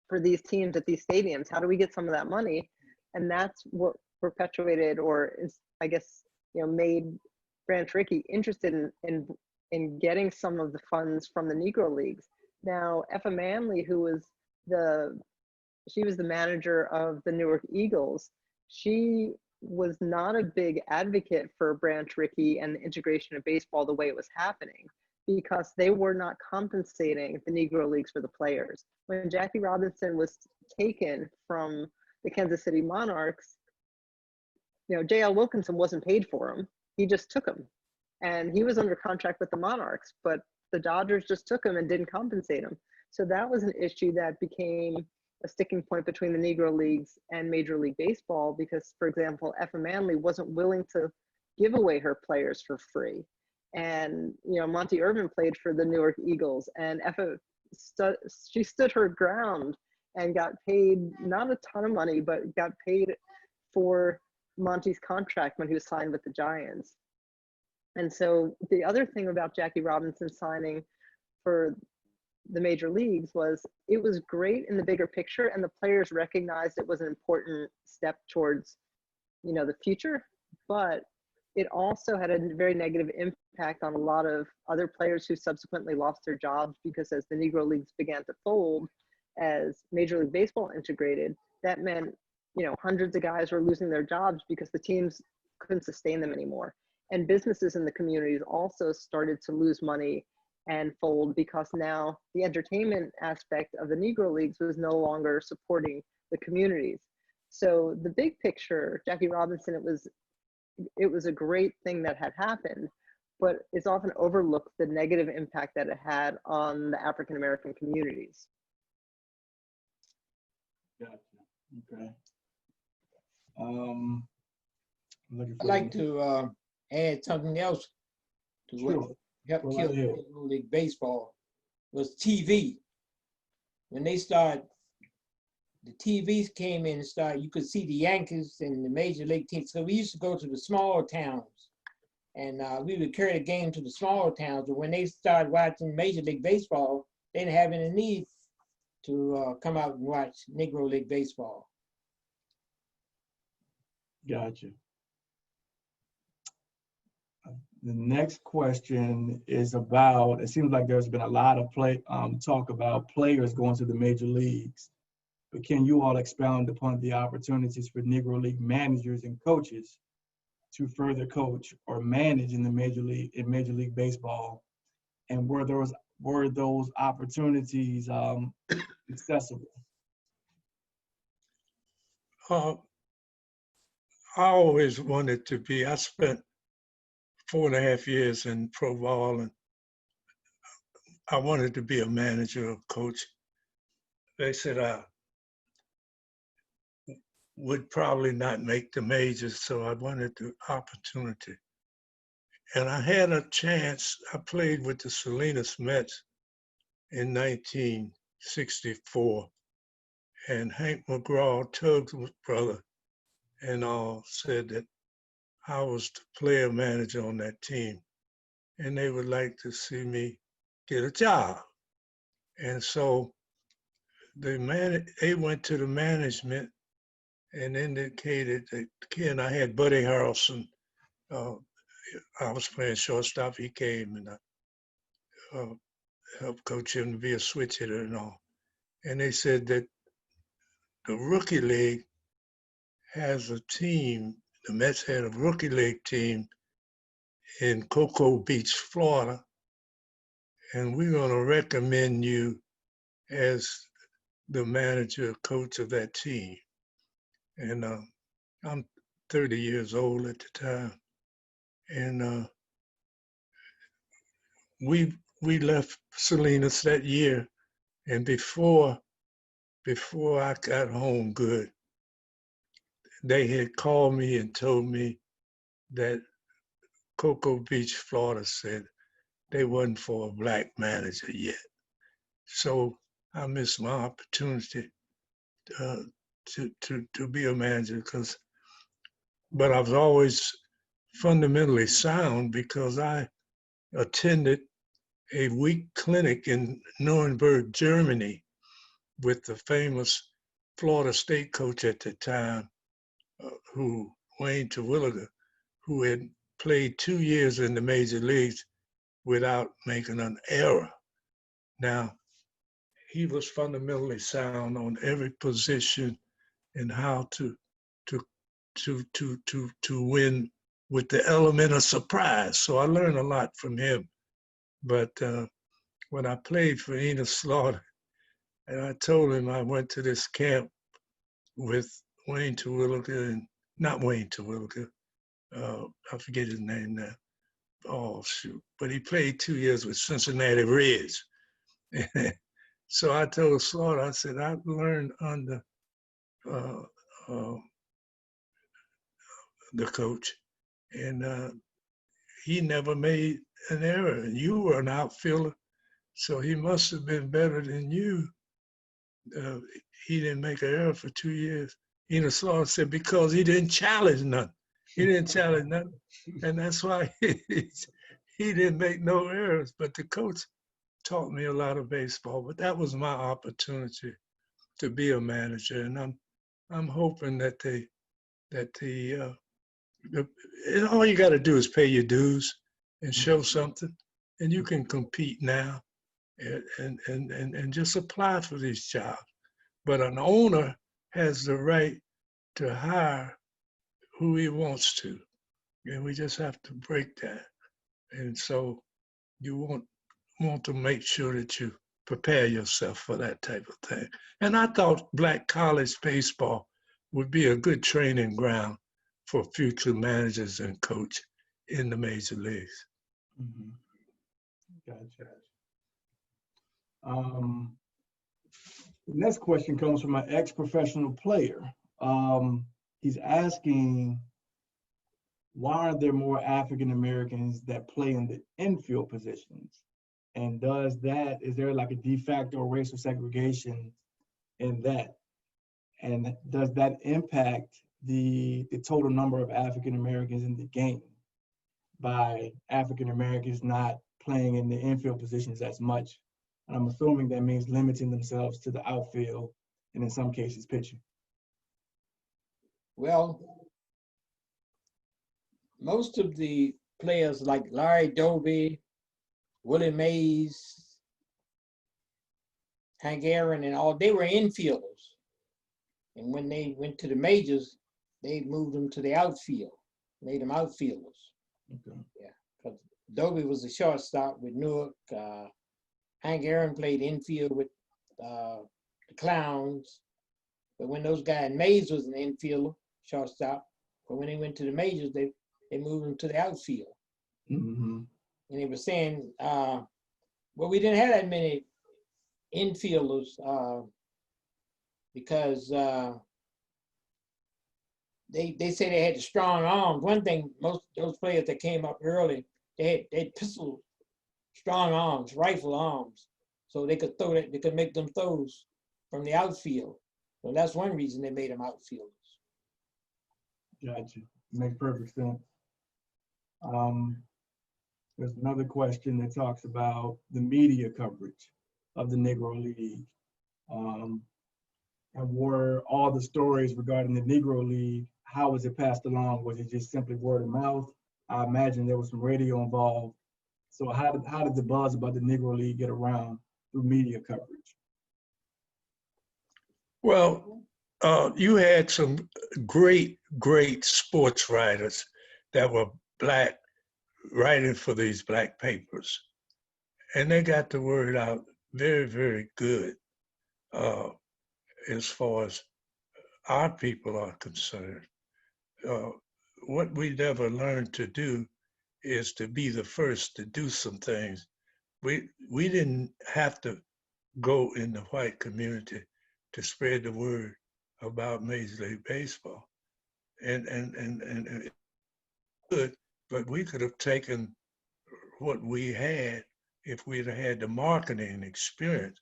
for these teams at these stadiums. How do we get some of that money? And that's what perpetuated, or I guess, made Branch Rickey interested in getting some of the funds from the Negro Leagues. Now, Effa Manley, who was the manager of the Newark Eagles, she was not a big advocate for Branch Rickey and the integration of baseball the way it was happening, because they were not compensating the Negro Leagues for the players. When Jackie Robinson was taken from the Kansas City Monarchs, you know, J.L. Wilkinson wasn't paid for him. He just took him. And he was under contract with the Monarchs, but the Dodgers just took him and didn't compensate him. So that was an issue that became a sticking point between the Negro Leagues and Major League Baseball, because, for example, Effa Manley wasn't willing to give away her players for free. And, you know, Monty Irvin played for the Newark Eagles, and Effa, she stood her ground and got paid not a ton of money, but got paid for Monty's contract when he was signed with the Giants. And so the other thing about Jackie Robinson signing for the major leagues was it was great in the bigger picture, and the players recognized it was an important step towards, you know, the future, but it also had a very negative impact on a lot of other players who subsequently lost their jobs, because as the Negro Leagues began to fold, as Major League Baseball integrated, that meant, you know, hundreds of guys were losing their jobs because the teams couldn't sustain them anymore. And businesses in the communities also started to lose money and fold, because now the entertainment aspect of the Negro Leagues was no longer supporting the communities. So the big picture, Jackie Robinson, it was a great thing that had happened, but it's often overlooked the negative impact that it had on the African American communities.
Gotcha. Okay.
I'd like to add something else to what helped kill Negro League Baseball was TV. When they started, the TVs came in and started, you could see the Yankees and the Major League teams. So we used to go to the smaller towns, and we would carry the game to the smaller towns. But when they started watching Major League Baseball, they didn't have any need to come out and watch Negro League Baseball.
Gotcha. The next question is about, it seems like there's been a lot of talk about players going to the major leagues, but can you all expound upon the opportunities for Negro League managers and coaches to further coach or manage in the Major League Baseball, and were those opportunities accessible?
I always wanted to be. I spent 4.5 years in pro ball, and I wanted to be a manager or coach. They said I would probably not make the majors, so I wanted the opportunity. And I had a chance. I played with the Salinas Mets in 1964, and Hank McGraw, Tug's brother, and all said that I was the player manager on that team, and they would like to see me get a job. And so they went to the management and indicated that, again, I had Buddy Harrelson. I was playing shortstop. He came and helped coach him to be a switch hitter and all. And they said that the rookie league has a team. The Mets had a rookie league team in Cocoa Beach, Florida, and we're going to recommend you as the manager, coach of that team. And I'm 30 years old at the time, and we left Salinas that year, and before I got home good, they had called me and told me that Cocoa Beach, Florida said they wasn't for a black manager yet. So I missed my opportunity to be a manager, but I was always fundamentally sound because I attended a week clinic in Nuremberg, Germany, with the famous Florida State coach at the time, Wayne Terwilliger, who had played 2 years in the major leagues without making an error. Now, he was fundamentally sound on every position and how to to win with the element of surprise. So I learned a lot from him. But when I played for Enos Slaughter, and I told him I went to this camp with Wayne Terwilliger and not Wayne Terwilliger, I forget his name now. Oh shoot! But he played 2 years with Cincinnati Reds. So I told Slaughter, I said, I learned under the coach, and he never made an error. And you were an outfielder, so he must have been better than you. He didn't make an error for 2 years. Enos Slaughter said, because he didn't challenge nothing. He didn't challenge nothing. And that's why he didn't make no errors. But the coach taught me a lot of baseball. But that was my opportunity to be a manager. And I'm hoping that all you got to do is pay your dues and show something, and you can compete now and just apply for these jobs. But an owner has the right to hire who he wants to, and we just have to break that. And so you want to make sure that you prepare yourself for that type of thing. And I thought black college baseball would be a good training ground for future managers and coach in the major leagues.
Mm-hmm. Gotcha. The next question comes from an ex-professional player. He's asking, why aren't there more African Americans that play in the infield positions? And is there like a de facto racial segregation in that? And does that impact the total number of African Americans in the game by African Americans not playing in the infield positions as much? And I'm assuming that means limiting themselves to the outfield and in some cases pitching.
Well, most of the players like Larry Doby, Willie Mays, Hank Aaron, and all, they were infielders. And when they went to the majors, they moved them to the outfield, made them outfielders.
Okay.
Yeah, because Doby was a shortstop with Newark. Hank Aaron played infield with the Clowns. But when those guys, Mays was an infielder, shortstop. But when they went to the majors, they moved them to the outfield.
Mm-hmm.
And they were saying, well, we didn't have that many infielders because they say they had the strong arms. One thing, most of those players that came up early, they had pistol strong arms, rifle arms, so they could throw that. They could make them throws from the outfield. So that's one reason they made them outfielders.
Gotcha. Makes perfect sense. There's another question that talks about the media coverage of the Negro League. And were all the stories regarding the Negro League, how was it passed along? Was it just simply word of mouth? I imagine there was some radio involved. So how did the buzz about the Negro League get around through media coverage?
Well, you had some great sports writers that were black writing for these black papers. And they got the word out very, very good as far as our people are concerned. What we never learned to do is to be the first to do some things. We didn't have to go in the white community to spread the word about Major League Baseball. And good, but we could have taken what we had if we'd have had the marketing experience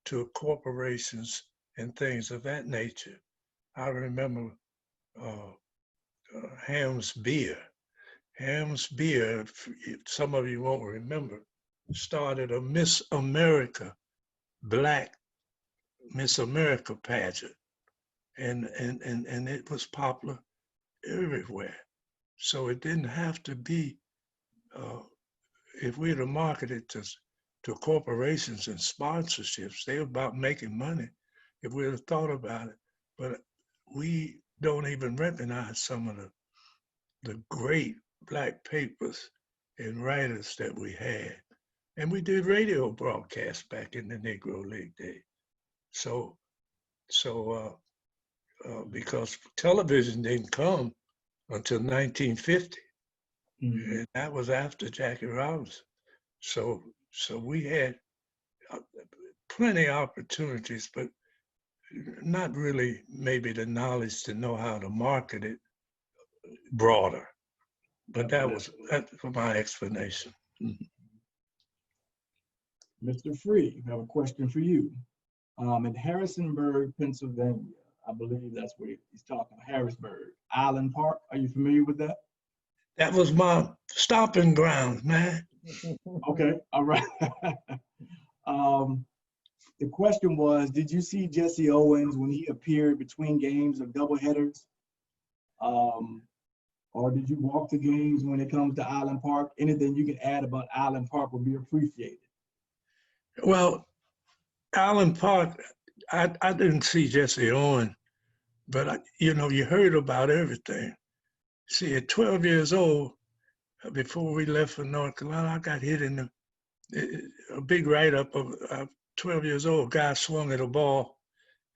to corporations and things of that nature. I remember Ham's Beer. Ham's Beer, some of you won't remember, started a Miss America, Black Miss America pageant. And it was popular everywhere. So it didn't have to be, if we'd have marketed to corporations and sponsorships, they were about making money if we'd have thought about it. But we don't even recognize some of the great Black papers and writers that we had. And we did radio broadcasts back in the Negro League days. So because television didn't come until 1950, and that was after Jackie Robinson. So we had plenty of opportunities, but not really maybe the knowledge to know how to market it broader. But that's my explanation.
Mr. Free, I have a question for you. In Harrisonburg, Pennsylvania, I believe that's where he's talking, Harrisburg, Island Park. Are you familiar with that?
That was my stomping ground, man.
Okay, all right. The question was, did you see Jesse Owens when he appeared between games of doubleheaders? Or did you walk the games when it comes to Island Park? Anything you can add about Island Park would be appreciated.
Well, Island Park, I didn't see Jesse Owens, but you heard about everything. See, at 12 years old, before we left for North Carolina, I got hit in a big write-up of 12 years old. Guy swung at a ball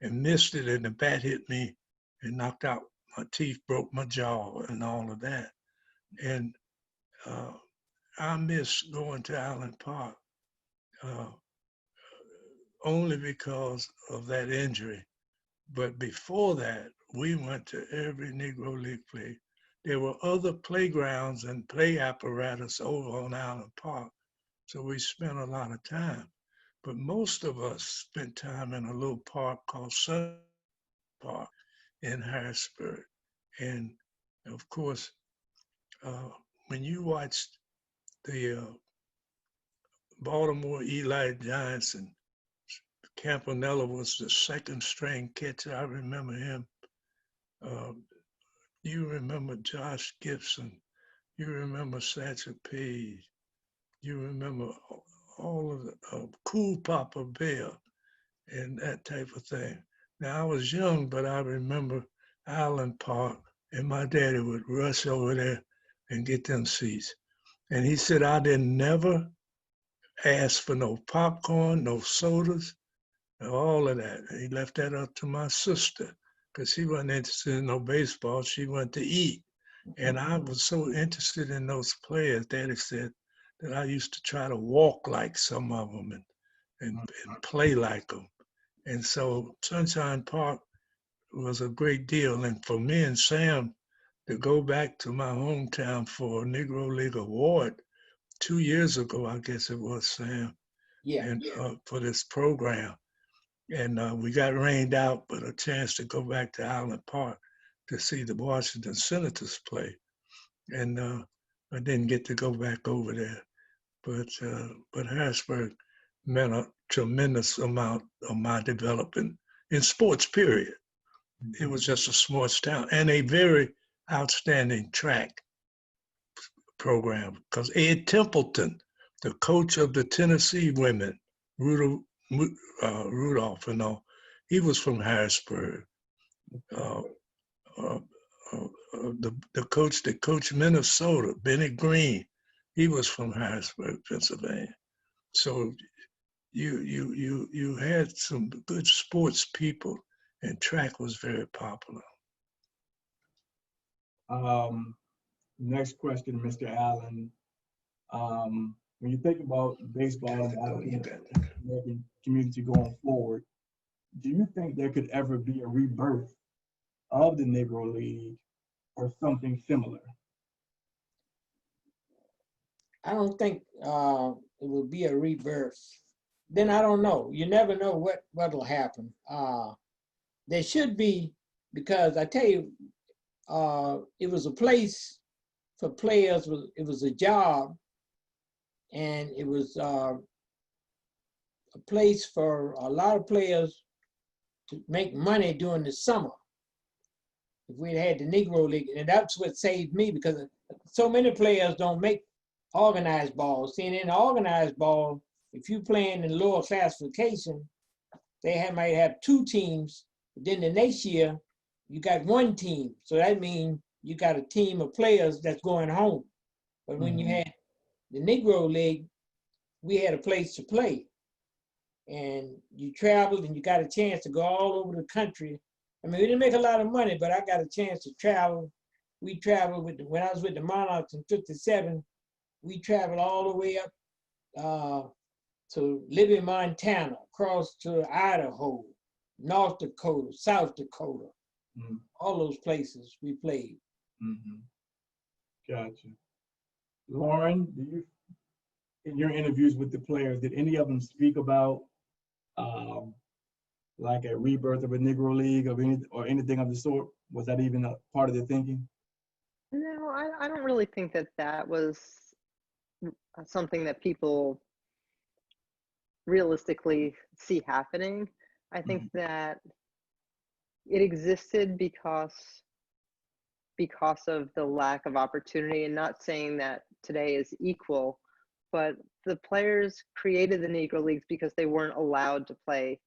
and missed it, and the bat hit me and knocked out my teeth, broke my jaw, and all of that. And I miss going to Island Park only because of that injury. But before that, we went to every Negro League play. There were other playgrounds and play apparatus over on Island Park, so we spent a lot of time. But most of us spent time in a little park called Sun Park in Harrisburg. And of course, when you watched the Baltimore Eli Giants, and Campanella was the second string catcher, I remember him. You remember Josh Gibson, you remember Satchel Paige, you remember all of the Cool Papa Bell and that type of thing. Now, I was young, but I remember Island Park, and my daddy would rush over there and get them seats. And he said, I didn't never ask for no popcorn, no sodas, all of that. And he left that up to my sister, because she wasn't interested in no baseball. She went to eat. And I was so interested in those players, Daddy said, that I used to try to walk like some of them and play like them. And so Sunshine Park was a great deal. And for me and Sam to go back to my hometown for a Negro League award 2 years ago, I guess it was, Sam, and for this program. And we got rained out, but a chance to go back to Island Park to see the Washington Senators play. And I didn't get to go back over there. But Harrisburg meant a tremendous amount of my development in sports, period. It was just a sports town and a very outstanding track program, because Ed Templeton, the coach of the Tennessee women, Rudolph and all, he was from Harrisburg. The coach that coached Minnesota, Benny Green, he was from Harrisburg, Pennsylvania. So you had some good sports people, and track was very popular.
Next question, Mr. Allen. When you think about baseball in the American community going forward, do you think there could ever be a rebirth of the Negro League or something similar?
I don't think it will be a rebirth. Then I don't know. You never know what'll happen. There should be, because I tell you, it was a place for players. It was a job, and it was a place for a lot of players to make money during the summer. If we'd had the Negro League, and that's what saved me, because so many players don't make organized ball. See, in the organized ball, if you playing in lower classification, they might have 2 teams, but then the next year, you got one team. So that means you got a team of players that's going home. But when you had the Negro League, we had a place to play. And you traveled and you got a chance to go all over the country. I mean, we didn't make a lot of money, but I got a chance to travel. We traveled when I was with the Monarchs in '57, we traveled all the way up to Libby, Montana, across to Idaho, North Dakota, South Dakota, all those places we played.
Gotcha. Lauren, do you, in your interviews with the players, did any of them speak about like a rebirth of a Negro League or anything of the sort? Was that even a part of their thinking?
No, I don't really think that that was something that people realistically see happening. I think that it existed because of the lack of opportunity, and not saying that today is equal, but the players created the Negro Leagues because they weren't allowed to play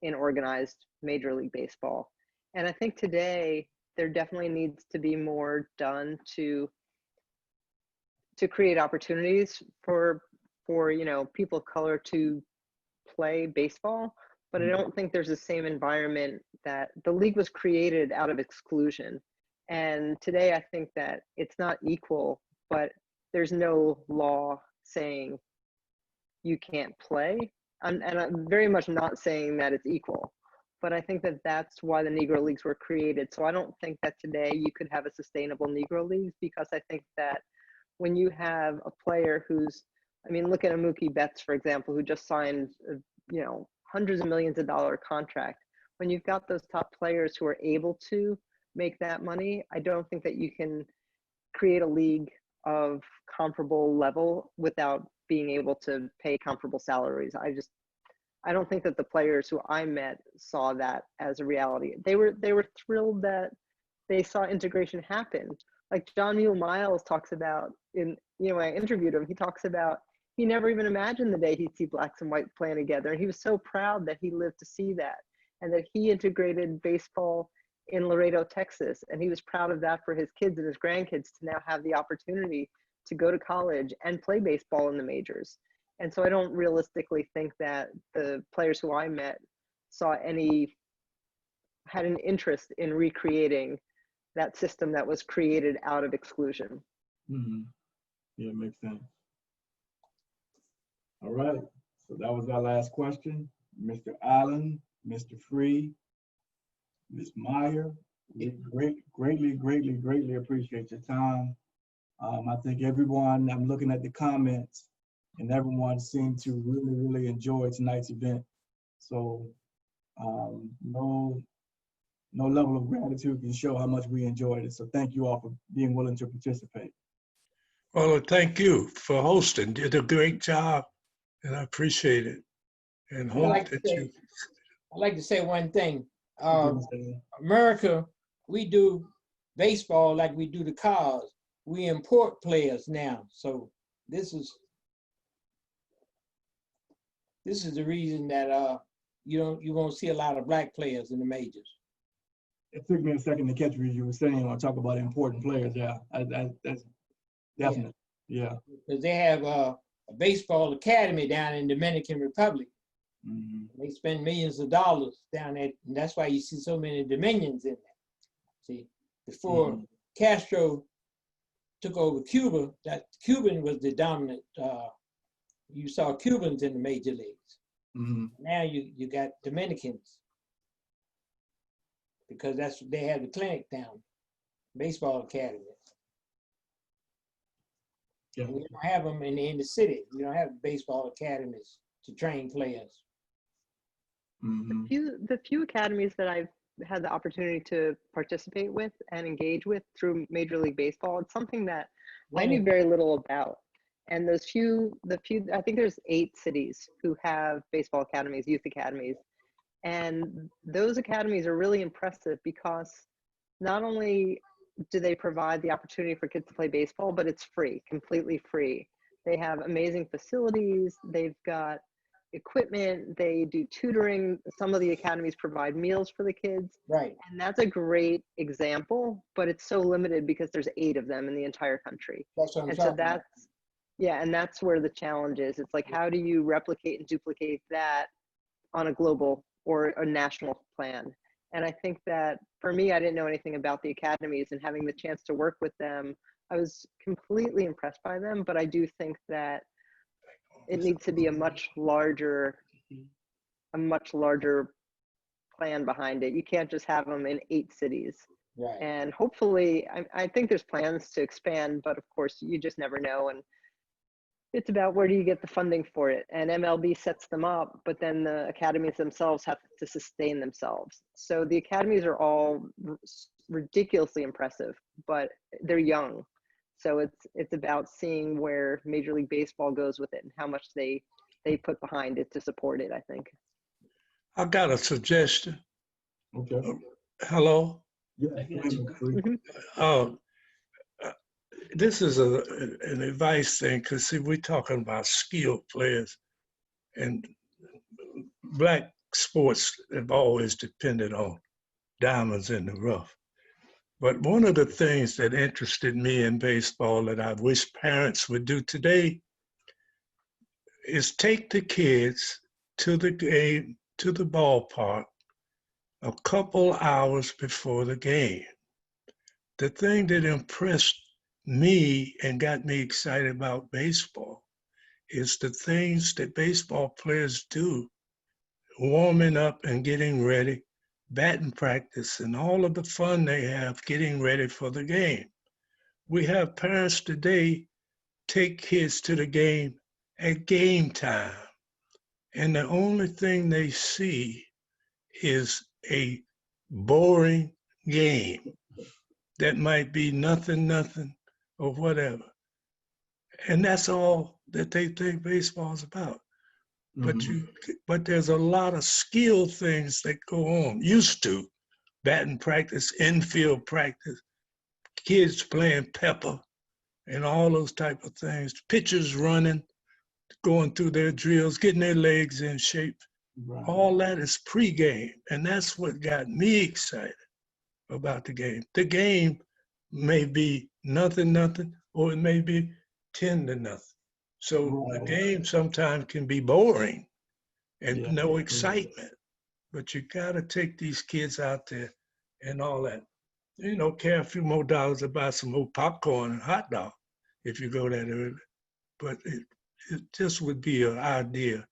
in organized Major League Baseball. And I think today there definitely needs to be more done to create opportunities for people of color to play baseball. But I don't think there's the same environment. That the league was created out of exclusion. And today I think that it's not equal, but there's no law saying you can't play. And I'm very much not saying that it's equal, but I think that that's why the Negro Leagues were created. So I don't think that today you could have a sustainable Negro Leagues, because I think that when you have a player who's, I mean, look at a Mookie Betts, for example, who just signed, hundreds of millions of dollar contract. When you've got those top players who are able to make that money, I don't think that you can create a league of comparable level without being able to pay comparable salaries. I don't think that the players who I met saw that as a reality. They were thrilled that they saw integration happen. Like John Mule Miles talks about when I interviewed him, he talks about he never even imagined the day he'd see blacks and whites playing together. And he was so proud that he lived to see that, and that he integrated baseball in Laredo, Texas. And he was proud of that for his kids and his grandkids to now have the opportunity to go to college and play baseball in the majors. And so I don't realistically think that the players who I met had an interest in recreating that system that was created out of exclusion.
Yeah, it makes sense. All right, so that was our last question. Mr. Allen, Mr. Free, Ms. Meyer, we greatly appreciate your time. I think everyone, I'm looking at the comments, and everyone seemed to really enjoy tonight's event. So no level of gratitude can show how much we enjoyed it. So thank you all for being willing to participate.
Well, thank you for hosting. Did a great job, and I appreciate it. And hope that you.
I'd like to say one thing. America, we do baseball like we do the cars. We import players now. So this is the reason that you won't see a lot of black players in the majors.
It took me a second to catch what you were saying when I talk about important players. Yeah, that's definite. Yeah.
Because they have a baseball academy down in Dominican Republic. They spend millions of dollars down there, and that's why you see so many Dominions in there. See, before Castro took over Cuba, that Cuban was the dominant. You saw Cubans in the major leagues. Now you got Dominicans, because they have the clinic down, baseball academy. Yeah. We don't have them in the inner city. We don't have baseball academies to train players.
The few academies that I've had the opportunity to participate with and engage with through Major League Baseball, it's something that I knew very little about. And the few, I think there's 8 cities who have baseball academies, youth academies. And those academies are really impressive because not only do they provide the opportunity for kids to play baseball, but it's free, completely free. They have amazing facilities. They've got equipment, they do tutoring. Some of the academies provide meals for the kids.
Right.
And that's a great example, but it's so limited because there's 8 of them in the entire country.
That's what I'm
And
talking
so that's, yeah, and that's where the challenge is. It's like, how do you replicate and duplicate that on a global or a national plan? And I think that for me, I didn't know anything about the academies, and having the chance to work with them, I was completely impressed by them. But I do think that it needs to be a much larger plan behind it. You can't just have them in 8 cities.
Right.
And hopefully, I think there's plans to expand, but of course, you just never know. And it's about where do you get the funding for it? And MLB sets them up, but then the academies themselves have to sustain themselves. So the academies are all ridiculously impressive, but they're young. So it's about seeing where Major League Baseball goes with it and how much they put behind it to support it, I think.
I got a suggestion.
Okay.
Hello?
Yeah.
This is an advice thing, because see, we're talking about skilled players, and Black sports have always depended on diamonds in the rough. But one of the things that interested me in baseball that I wish parents would do today is take the kids to the game, to the ballpark, a couple hours before the game. The thing that impressed me and got me excited about baseball is the things that baseball players do, warming up and getting ready, batting practice, and all of the fun they have getting ready for the game. We have parents today take kids to the game at game time, and the only thing they see is a boring game that might be nothing, or whatever. And that's all that they think baseball is about. But there's a lot of skill things that go on. Used to, batting practice, infield practice, kids playing pepper, and all those type of things. Pitchers running, going through their drills, getting their legs in shape.
Right.
All that is pregame, and that's what got me excited about the game. The game may be nothing, or it may be 10-0. So the game sometimes can be boring and no excitement, but you gotta take these kids out there and all that. You know, care a few more dollars to buy some more popcorn and hot dog if you go that early. But it just would be an idea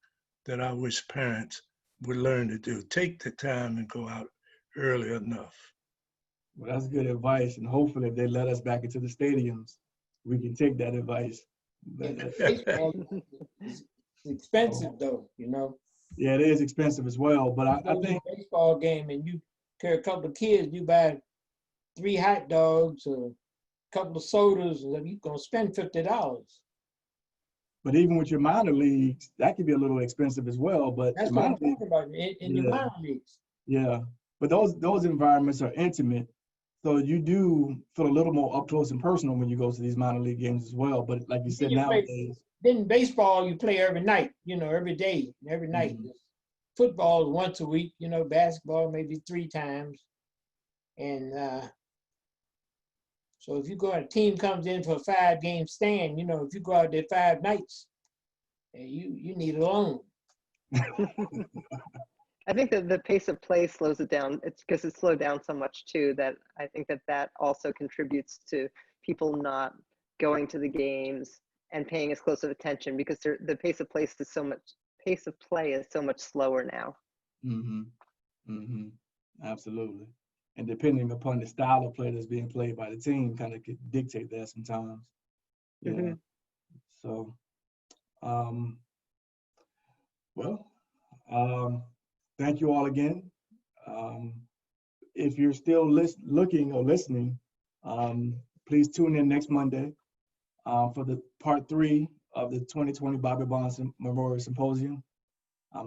that I wish parents would learn to do. Take the time and go out early enough.
Well, that's good advice, and hopefully if they let us back into the stadiums, we can take that advice.
Baseball is expensive though, you know.
Yeah, it is expensive as well, but I think
baseball game and you carry a couple of kids, you buy 3 hot dogs or a couple of sodas, and you're gonna spend $50.
But even with your minor leagues, that could be a little expensive as well. But
that's what I'm talking about in your minor leagues.
Yeah, but those environments are intimate, so you do feel a little more up close and personal when you go to these minor league games as well. But like you said, nowadays,
then baseball you play every night, you know, every day, every night. Football is once a week, you know. Basketball maybe 3 times, and so if you go, a team comes in for a 5-game stand, you know, if you go out there 5 nights, you need a loan.
I think that the pace of play slows it down. It's because it's slowed down so much too, that I think that also contributes to people not going to the games and paying as close of attention, because the pace of play is so much slower now.
Absolutely. And depending upon the style of play that's being played by the team, kind of could dictate that sometimes. Yeah. So, thank you all again. If you're still looking or listening, please tune in next Monday for the part 3 of the 2020 Bobby Bonds Memorial Symposium.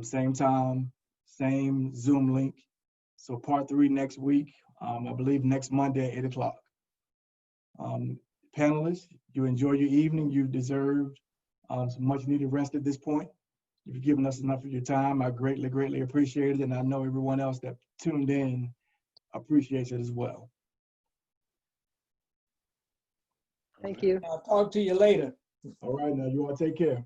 Same time, same Zoom link. So part 3 next week, I believe next Monday at 8 o'clock. Panelists, you enjoy your evening. You've deserved some much needed rest at this point. You've given us enough of your time. I greatly, greatly appreciate it. And I know everyone else that tuned in appreciates it as well.
Thank you.
I'll talk to you later.
All right, now you all take care.